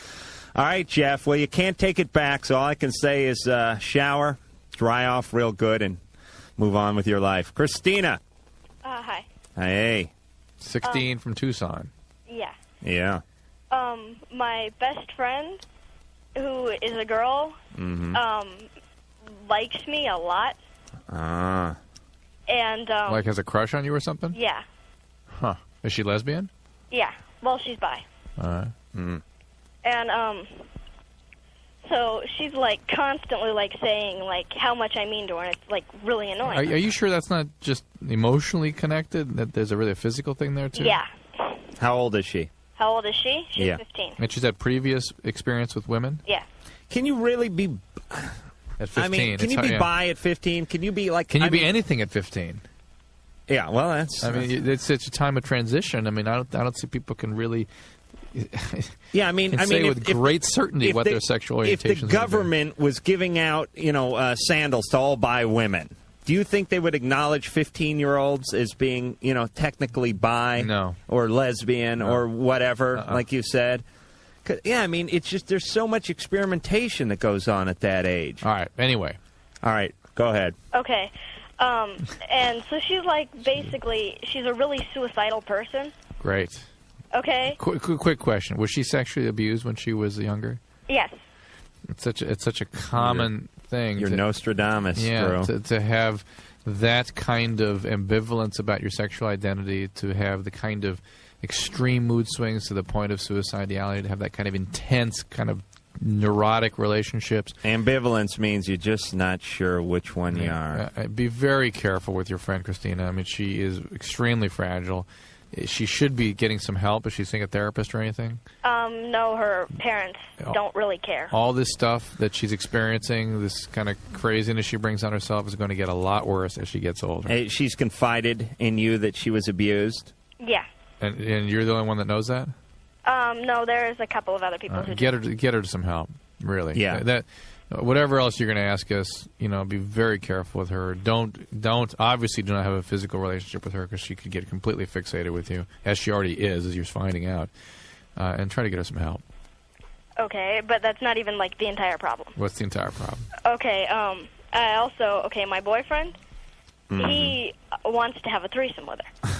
All right, Jeff. Well, you can't take it back, so all I can say is shower, dry off real good, and move on with your life. Christina. Hi. Hey. 16 from Tucson. Yeah. Yeah. My best friend, who is a girl, likes me a lot. Ah. And, Like has a crush on you or something? yeah. Huh. Is she lesbian? Yeah. Well, she's bi. All right. And, so she's, like, constantly, like, saying, like, how much I mean to her, and it's, like, really annoying. Are you sure that's not just emotionally connected? That there's a really physical thing there, too? Yeah. How old is she? How old is she? She's 15. And she's had previous experience with women? Yeah. Can you really be... At 15. I mean, can you be bi at 15? Can you be like... Can you be anything at 15? Yeah, well, that's... I mean, it's such a time of transition. I mean, I don't see people can really... Yeah, I mean, say with great certainty what their sexual orientation is. If the government was giving out, sandals to all bi women, do you think they would acknowledge 15-year-olds as being, technically bi? No. Or lesbian or whatever, like you said? Yeah, I mean, it's just there's so much experimentation that goes on at that age. All right, anyway. All right, go ahead. Okay. And so she's, like, basically, she's a really suicidal person. Great. Okay? Quick question. Was she sexually abused when she was younger? Yes. It's such a common thing. You're Nostradamus, yeah, bro. to have that kind of ambivalence about your sexual identity, to have the kind of extreme mood swings to the point of suicidality, to have that kind of intense, kind of neurotic relationships. Ambivalence means you're just not sure which one you are. Be very careful with your friend Christina. I mean, she is extremely fragile. She should be getting some help. Is she seeing a therapist or anything? No, her parents don't really care. All this stuff that she's experiencing, this kind of craziness she brings on herself, is going to get a lot worse as she gets older. Hey, she's confided in you that she was abused? Yeah. And you're the only one that knows that? No, there's a couple of other people who get her to some help, really. Yeah. That whatever else you're going to ask us, be very careful with her. Don't obviously do not have a physical relationship with her, because she could get completely fixated with you, as she already is, as you're finding out. And try to get her some help. Okay, but that's not even, like, the entire problem. What's the entire problem? Okay, my boyfriend, he wants to have a threesome with her.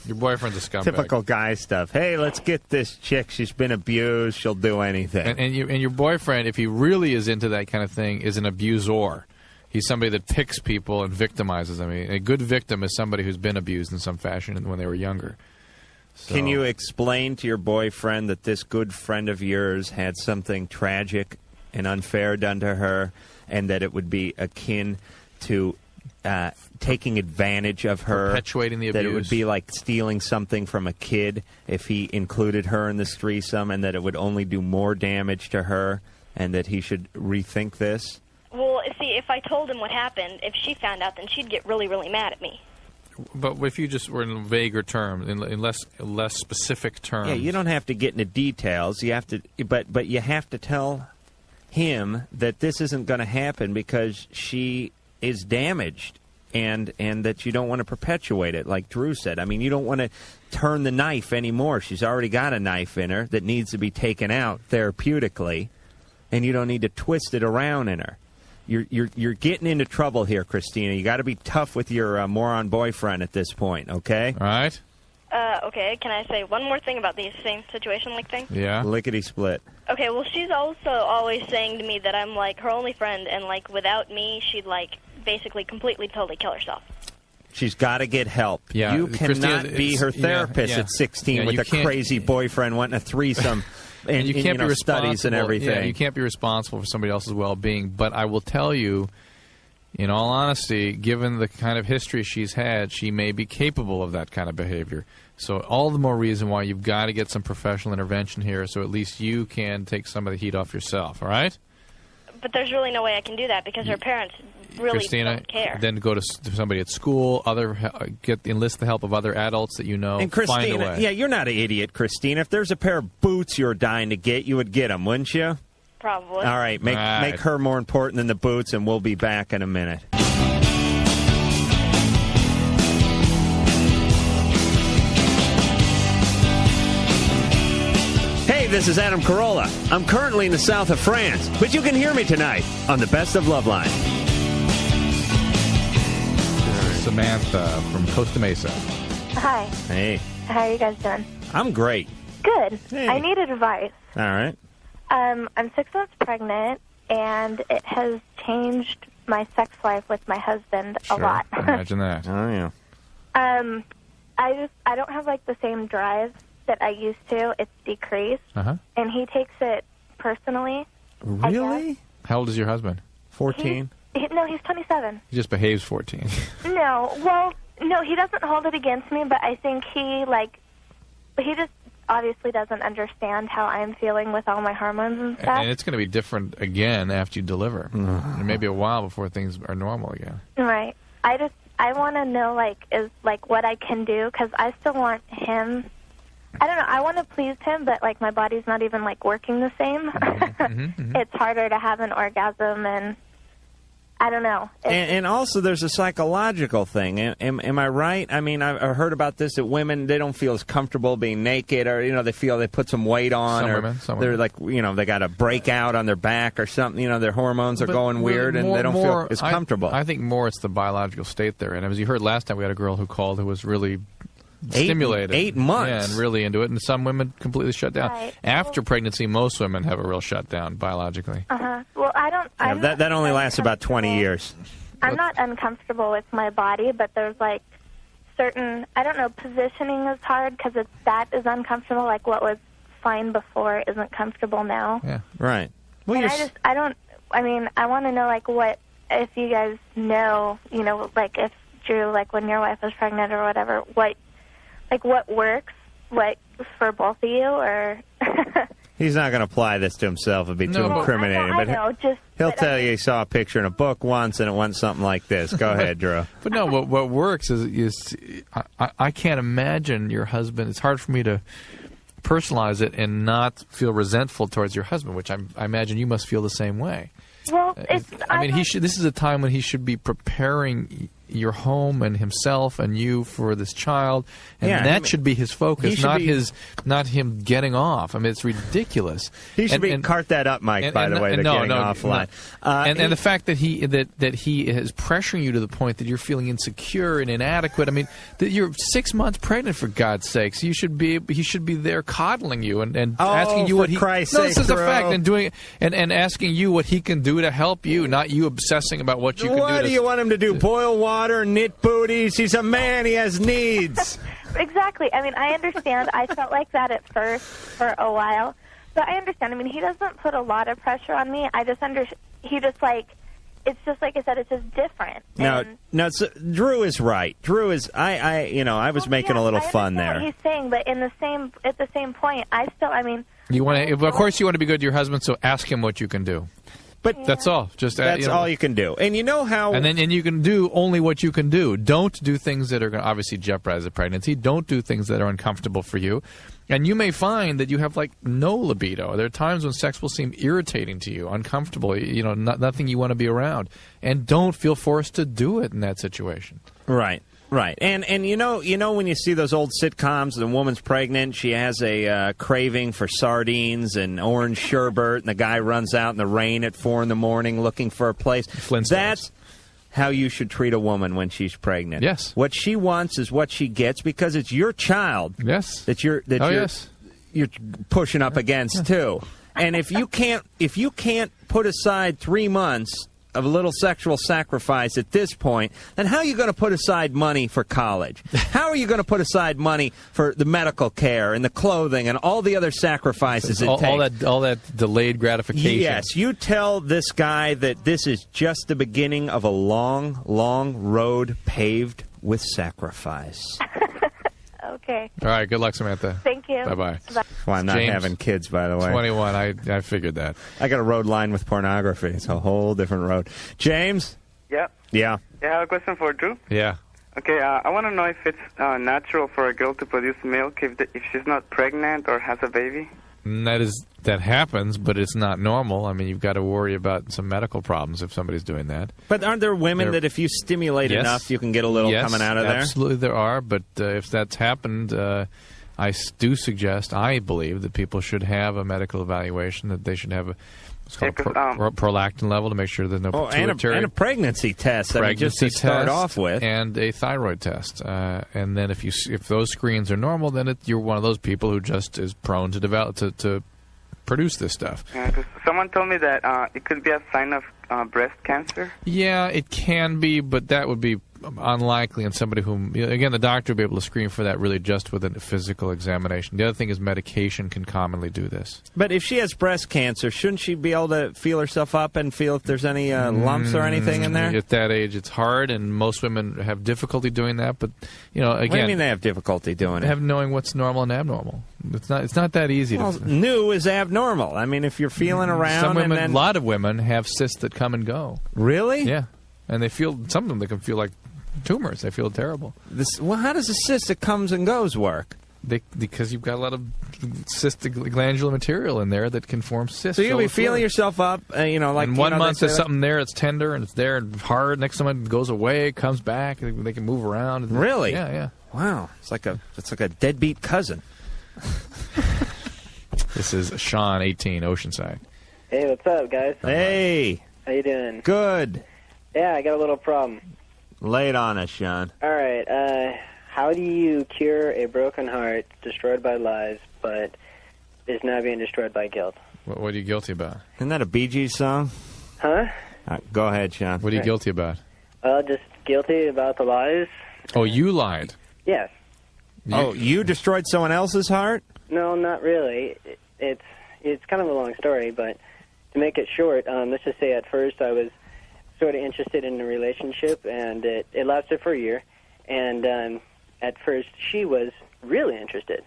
Your boyfriend's a scumbag. Typical guy stuff. Hey, let's get this chick. She's been abused. She'll do anything. And your boyfriend, if he really is into that kind of thing, is an abuser. He's somebody that picks people and victimizes them. A good victim is somebody who's been abused in some fashion when they were younger. So, can you explain to your boyfriend that this good friend of yours had something tragic and unfair done to her, and that it would be akin to taking advantage of her, perpetuating the abuse? That it would be like stealing something from a kid if he included her in this threesome, and that it would only do more damage to her, and that he should rethink this? Well, see, if I told him what happened, if she found out, then she'd get really, really mad at me. But if you just were in vaguer terms, in less specific terms. Yeah, you don't have to get into details. You have to, but you have to tell him that this isn't going to happen because she is damaged, and that you don't want to perpetuate it, like Drew said. I mean, you don't want to turn the knife anymore. She's already got a knife in her that needs to be taken out therapeutically, and you don't need to twist it around in her. You're getting into trouble here, Christina. You got to be tough with your moron boyfriend at this point, okay? All right. Okay, can I say one more thing about the same situation like thing? Yeah. Lickety split. Okay, well, she's also always saying to me that I'm, like, her only friend, and, like, without me, she'd, like, basically completely, totally kill herself. She's got to get help. Yeah, you cannot be her therapist at 16 with a crazy boyfriend wanting a threesome and you can't be responsible, studies and everything. Yeah, you can't be responsible for somebody else's well-being. But I will tell you, in all honesty, given the kind of history she's had, she may be capable of that kind of behavior. So all the more reason why you've got to get some professional intervention here, so at least you can take some of the heat off yourself, all right? But there's really no way I can do that because her parents really Christina, don't care. Then go to somebody at school, enlist the help of other adults that you know. And Christina, find a way. yeah, you're not an idiot, Christina. If there's a pair of boots you were dying to get, you would get them, wouldn't you? Probably. All right, make her more important than the boots, and we'll be back in a minute. Hey, this is Adam Carolla. I'm currently in the south of France, but you can hear me tonight on the Best of Loveline. Samantha from Costa Mesa. Hi. Hey. How are you guys doing? I'm great. Good. Hey. I need advice. All right. I'm 6 months pregnant, and it has changed my sex life with my husband a lot. Imagine that. Oh, yeah. I don't have like the same drive that I used to. It's decreased, and he takes it personally. Really? How old is your husband? 14. No, he's 27. He just behaves 14. No, he doesn't hold it against me, but I think he just obviously doesn't understand how I'm feeling with all my hormones and stuff. And it's going to be different again after you deliver. It may be a while before things are normal again. Right. I want to know what I can do, because I still want him. I don't know. I want to please him, but my body's not even working the same. It's harder to have an orgasm, and I don't know. And also, there's a psychological thing. Am I right? I mean, I've heard about this, that women, they don't feel as comfortable being naked, or, they feel they put some weight on. Some they're women. they got a breakout on their back or something. Their hormones are going weird, and they don't feel as comfortable. I think more it's the biological state they're in. As you heard last time, we had a girl who called who was really stimulated. 8 months. Yeah, and really into it. And some women completely shut down. Right. After pregnancy, most women have a real shutdown biologically. Well, I don't. That only lasts about 20 years. I'm not uncomfortable with my body, but there's certain, I don't know, positioning is hard because that is uncomfortable. What was fine before isn't comfortable now. Yeah, right. Well, and I want to know what, if you guys know, if Drew, when your wife was pregnant or whatever, what works, for both of you, or... He's not going to apply this to himself. It'd be too incriminating. I know, he'll tell you he saw a picture in a book once and it went something like this. Go ahead, Drew. But no, what works is I can't imagine your husband. It's hard for me to personalize it and not feel resentful towards your husband, which I imagine you must feel the same way. Well, this is a time when he should be preparing your home and himself and you for this child, and that should be his focus, not him getting off. I mean, it's ridiculous. He should cart that up, Mike. By the way, the getting offline, and the fact that he is pressuring you to the point that you're feeling insecure and inadequate. I mean, that you're 6 months pregnant, for God's sakes. He should be there coddling you and asking you what he. Christ's this is sake, a fact, and doing and asking you what he can do to help you, not you obsessing about what you can do. What do you want him to do? Boil water, knit booties? He's a man. He has needs. Exactly. I mean, I understand. I felt like that at first for a while, but I understand. I mean, he doesn't put a lot of pressure on me. He just it's just like I said. It's just different. No. Drew is right. Drew is. I was making a little fun there. What he's saying, but at the same point, I still. I mean, you want to. Of course, you want to be good to your husband. So ask him what you can do. But that's all. That's all you can do. And you know how. And you can do only what you can do. Don't do things that are going to obviously jeopardize the pregnancy. Don't do things that are uncomfortable for you. And you may find that you have no libido. There are times when sex will seem irritating to you, uncomfortable. Nothing you want to be around. And don't feel forced to do it in that situation. Right. Right, and you know when you see those old sitcoms, the woman's pregnant, she has a craving for sardines and orange sherbet, and the guy runs out in the rain at 4 in the morning looking for a place. That's how you should treat a woman when she's pregnant. Yes, what she wants is what she gets because it's your child. Yes, you're pushing up against too. And if you can't put aside 3 months of a little sexual sacrifice at this point, then how are you going to put aside money for college? How are you going to put aside money for the medical care and the clothing and all the other sacrifices it takes? All that delayed gratification. Yes, you tell this guy that this is just the beginning of a long, long road paved with sacrifice. Okay. All right, good luck, Samantha. Thank you. Bye-bye. Well, I'm not having kids, by the way. 21, I figured that. I got a road lined with pornography. It's a whole different road. James? Yeah. Yeah. I have a question for Drew. Yeah. Okay, I want to know if it's natural for a girl to produce milk if she's not pregnant or has a baby. And that happens, but it's not normal. I mean, you've got to worry about some medical problems if somebody's doing that. But aren't there women that if you stimulate enough, you can get a little coming out of there? Absolutely there are, but if that's happened, I do suggest, I believe, that people should have a medical evaluation, that they should have it's called prolactin level to make sure there's no pituitary. And a pregnancy test, just to start off with. And a thyroid test. And then if those screens are normal, then you're one of those people who just is prone to develop to produce this stuff. Yeah, 'cause someone told me that it could be a sign of breast cancer. Yeah, it can be, but that would be unlikely in somebody whom, again, the doctor would be able to screen for that really just with a physical examination. The other thing is medication can commonly do this. But if she has breast cancer, shouldn't she be able to feel herself up and feel if there's any lumps or anything in there? At that age, it's hard, and most women have difficulty doing that. But again, what do you mean they have difficulty doing it? Have knowing what's normal and abnormal. It's not that easy. New is abnormal. I mean, if you're feeling around, some women, and then... a lot of women have cysts that come and go. Really? Yeah, and some of them they can feel like tumors. They feel terrible. How does a cyst that comes and goes work? Because you've got a lot of cystic glandular material in there that can form cysts. So you'll be feeling yourself up, like... And 1 month there's something there, it's tender, and it's there and hard. Next time it goes away, comes back, they can move around. Really? Yeah. Wow. It's like a deadbeat cousin. This is Sean, 18, Oceanside. Hey, what's up, guys? Hey. How you doing? Good. Yeah, I got a little problem. Lay it on us, Sean. All right. How do you cure a broken heart destroyed by lies, but is now being destroyed by guilt? What are you guilty about? Isn't that a Bee Gees song? Huh? Go ahead, Sean. What are you guilty about? Just guilty about the lies. Oh, you lied? Yes. You destroyed someone else's heart? No, not really. It's kind of a long story, but to make it short, let's just say at first I was sort of interested in a relationship, and it lasted for a year. And at first, she was really interested.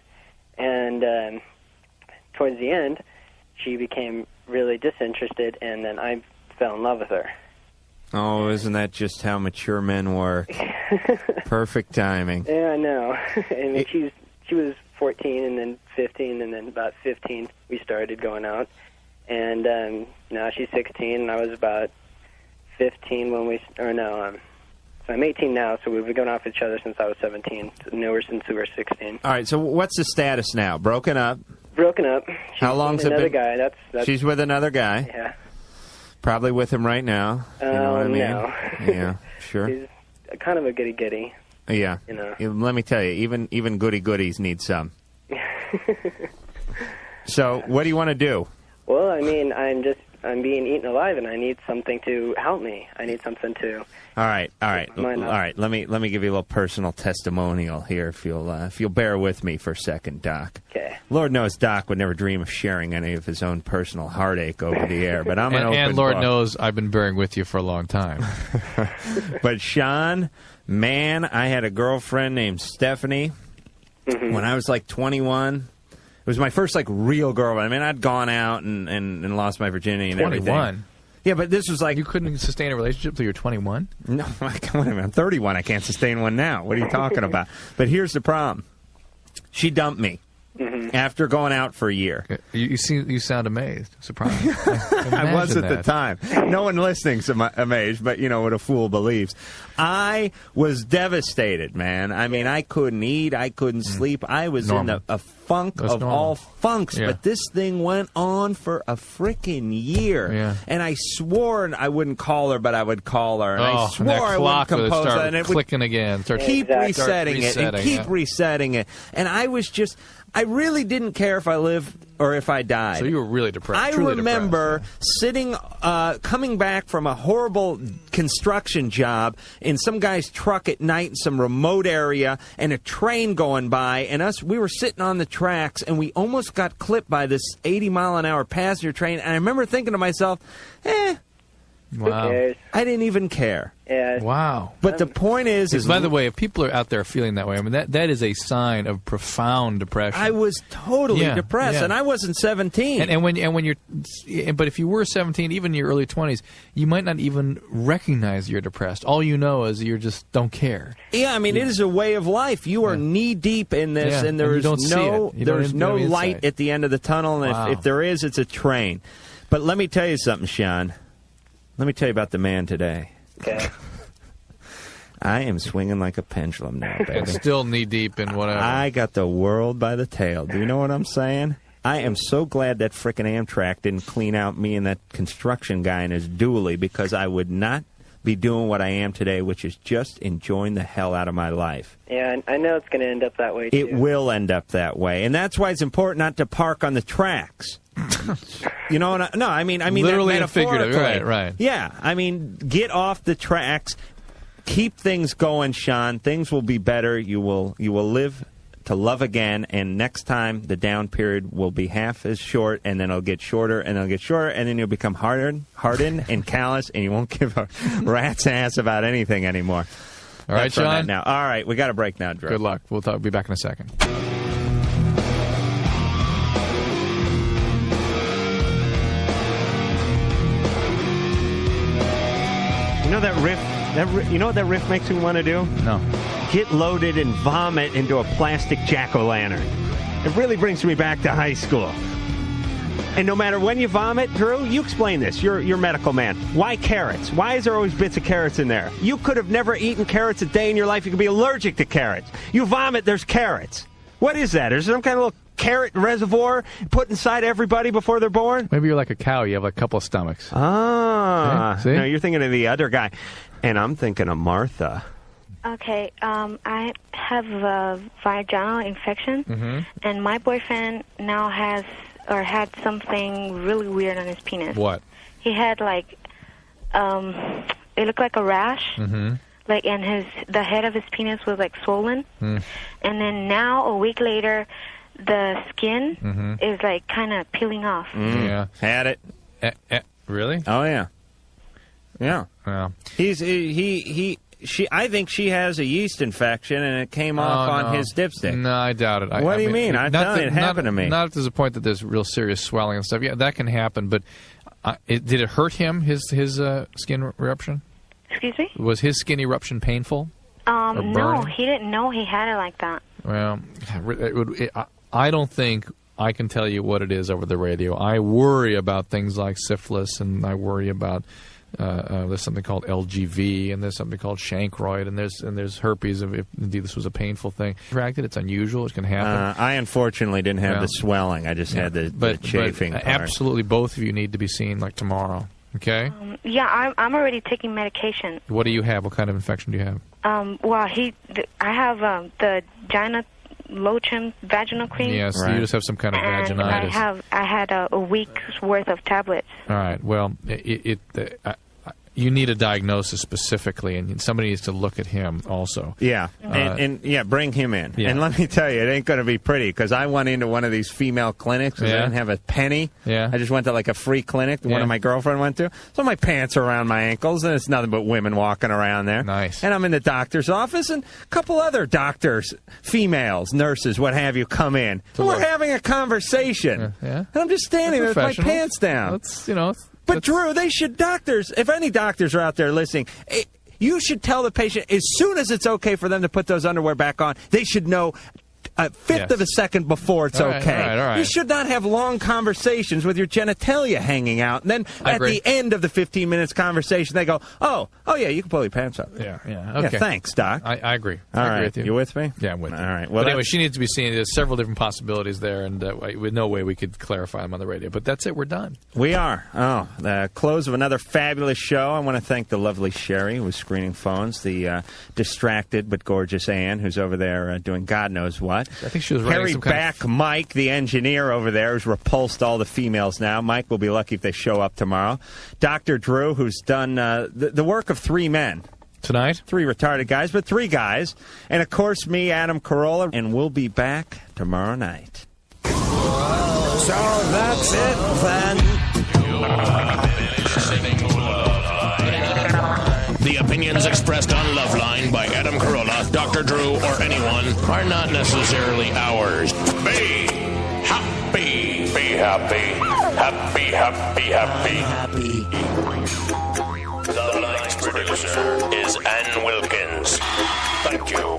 And towards the end, she became really disinterested, and then I fell in love with her. Oh, isn't that just how mature men work? Perfect timing. Yeah, I know. And she was 14, and then 15, and then about 15, we started going out. And now she's 16, and I was about 15 when we... So I'm 18 now, so we've been going off each other since I was 17. So knew her since we were 16. All right, so what's the status now? Broken up? Broken up. How long's it been? Another guy. That's She's with another guy? Yeah. Probably with him right now. You know what I mean? No. Yeah, sure. He's kind of a goody-goody. Yeah. You know. Let me tell you, even goody-goodies need some. So, what do you want to do? Well, I mean, I'm being eaten alive, and I need something to help me. I need something to... All right. Let me give you a little personal testimonial here, if you'll bear with me for a second, Doc. Okay. Lord knows Doc would never dream of sharing any of his own personal heartache over the air, but I'm an open and Lord book. knows I've been bearing with you for a long time. But Sean, man, I had a girlfriend named Stephanie when I was like 21. It was my first like real girlfriend. I mean, I'd gone out and lost my virginity and 21. everything. Yeah, but this was like... You couldn't sustain a relationship till you're 21? No, I'm 31. I can't sustain one now. What are you talking about? But here's the problem. She dumped me after going out for a year. You sound amazed, surprised. I was at the time. No one listening's amazed, but, what a fool believes. I was devastated, man. I mean, I couldn't eat. I couldn't sleep. I was in a funk of all funks. Yeah. But this thing went on for a freaking year. Yeah. And I swore I wouldn't call her, but I would call her. And I swore I wouldn't compose her. And it would clicking again. Keep resetting it and keep resetting it. And I was just... I really didn't care if I lived or if I died. So you were really depressed. I remember sitting, coming back from a horrible construction job in some guy's truck at night in some remote area, and a train going by, and we were sitting on the tracks, and we almost got clipped by this 80-mile-an-hour passenger train. And I remember thinking to myself, Wow. Who cares? I didn't even care. Yeah. Wow. But the point is by the way, if people are out there feeling that way, I mean, that is a sign of profound depression. I was totally depressed, and I wasn't 17. And when you're, but if you were 17, even in your early 20s, you might not even recognize you're depressed. All you know is you just don't care. Yeah, I mean, it is a way of life. You are knee deep in this, and there is no light at the end of the tunnel. And if there is, it's a train. But let me tell you something, Sean. Let me tell you about the man today. Okay. I am swinging like a pendulum now, baby. And still knee deep in whatever. I got the world by the tail. Do you know what I'm saying? I am so glad that frickin' Amtrak didn't clean out me and that construction guy in his dually, because I would not be doing what I am today, which is just enjoying the hell out of my life. Yeah, I know it's going to end up that way, too. It will end up that way. And that's why it's important not to park on the tracks. You know, no, I mean literally and figuratively. Right. Yeah, I mean, get off the tracks, keep things going, Sean. Things will be better. You will live to love again, and next time the down period will be half as short, and then it'll get shorter, and it'll get shorter, and then you'll become hardened and callous, and you won't give a rat's ass about anything anymore. All right, Sean. Now, all right, we got a break now, Drew. Good luck. We'll be back in a second. You know that riff? You know what that riff makes me want to do? No. Get loaded and vomit into a plastic jack-o'-lantern. It really brings me back to high school. And no matter when you vomit, Drew, you explain this. You're medical man. Why carrots? Why is there always bits of carrots in there? You could have never eaten carrots a day in your life. You could be allergic to carrots. You vomit, there's carrots. What is that? Is there some kind of little carrot reservoir put inside everybody before they're born? Maybe you're like a cow. You have a couple of stomachs. Ah. See? No, you're thinking of the other guy. And I'm thinking of Martha. Okay, I have a vaginal infection, and my boyfriend now has or had something really weird on his penis. What? He had like, it looked like a rash, like, and the head of his penis was like swollen, and then now a week later, the skin is like kind of peeling off. Yeah, had it. Really? Oh yeah. Yeah. Well, I think she has a yeast infection, and it came off on his dipstick. No, I doubt it. What do you mean? I'm telling you, it happened to me. Not if there's a point that there's real serious swelling and stuff. Yeah, that can happen. But did it hurt him? His skin eruption? Excuse me? Was his skin eruption painful? No, he didn't know he had it like that. Well, I don't think I can tell you what it is over the radio. I worry about things like syphilis, and I worry about there's something called LGV, and there's something called chancroid, and there's herpes. If indeed this was a painful thing, it's unusual. It can happen. I unfortunately didn't have the swelling. I just had the chafing. But part. Absolutely, both of you need to be seen like tomorrow. Okay. Yeah, I'm already taking medication. What do you have? What kind of infection do you have? Well, I have the Gynolotrim vaginal cream. Yes, you just have some kind of vaginitis. I had a week's worth of tablets. All right. Well, you need a diagnosis specifically, and somebody needs to look at him also. Yeah, and bring him in. Yeah. And let me tell you, it ain't going to be pretty, because I went into one of these female clinics because I didn't have a penny. Yeah. I just went to like a free clinic that one of my girlfriend went to. So my pants are around my ankles, and it's nothing but women walking around there. Nice. And I'm in the doctor's office, and a couple other doctors, females, nurses, what have you, come in. And we're having a conversation. Yeah. And I'm just standing there with my pants down. But Drew, if any doctors are out there listening, you should tell the patient as soon as it's okay for them to put those underwear back on, they should know a fifth of a second before it's okay. All right. You should not have long conversations with your genitalia hanging out. And then at the end of the 15 minutes conversation, they go, oh yeah, you can pull your pants up. Yeah. Okay. Yeah, thanks, Doc. I agree. All I right. agree with you. You with me? Yeah, I'm with you. All right. Well, but anyway, she needs to be seen. There's several different possibilities there, and with no way we could clarify them on the radio. But that's it. We're done. We are. Oh, the close of another fabulous show. I want to thank the lovely Sherry, who was screening phones, the distracted but gorgeous Ann, who's over there doing God knows what. I think she was writing Harry Back, Mike, the engineer over there, who's repulsed all the females now. Mike will be lucky if they show up tomorrow. Dr. Drew, who's done the work of three men. Tonight? 3 retarded guys, but 3 guys. And, of course, me, Adam Carolla, and we'll be back tomorrow night. So that's it, then. You're listening to Loveline. The opinions expressed on Loveline by Adam Carolla, Dr. Drew, or anyone are not necessarily ours. Be happy. Be happy. Happy, happy, happy. Loveline's producer is Ann Wilkins. Thank you.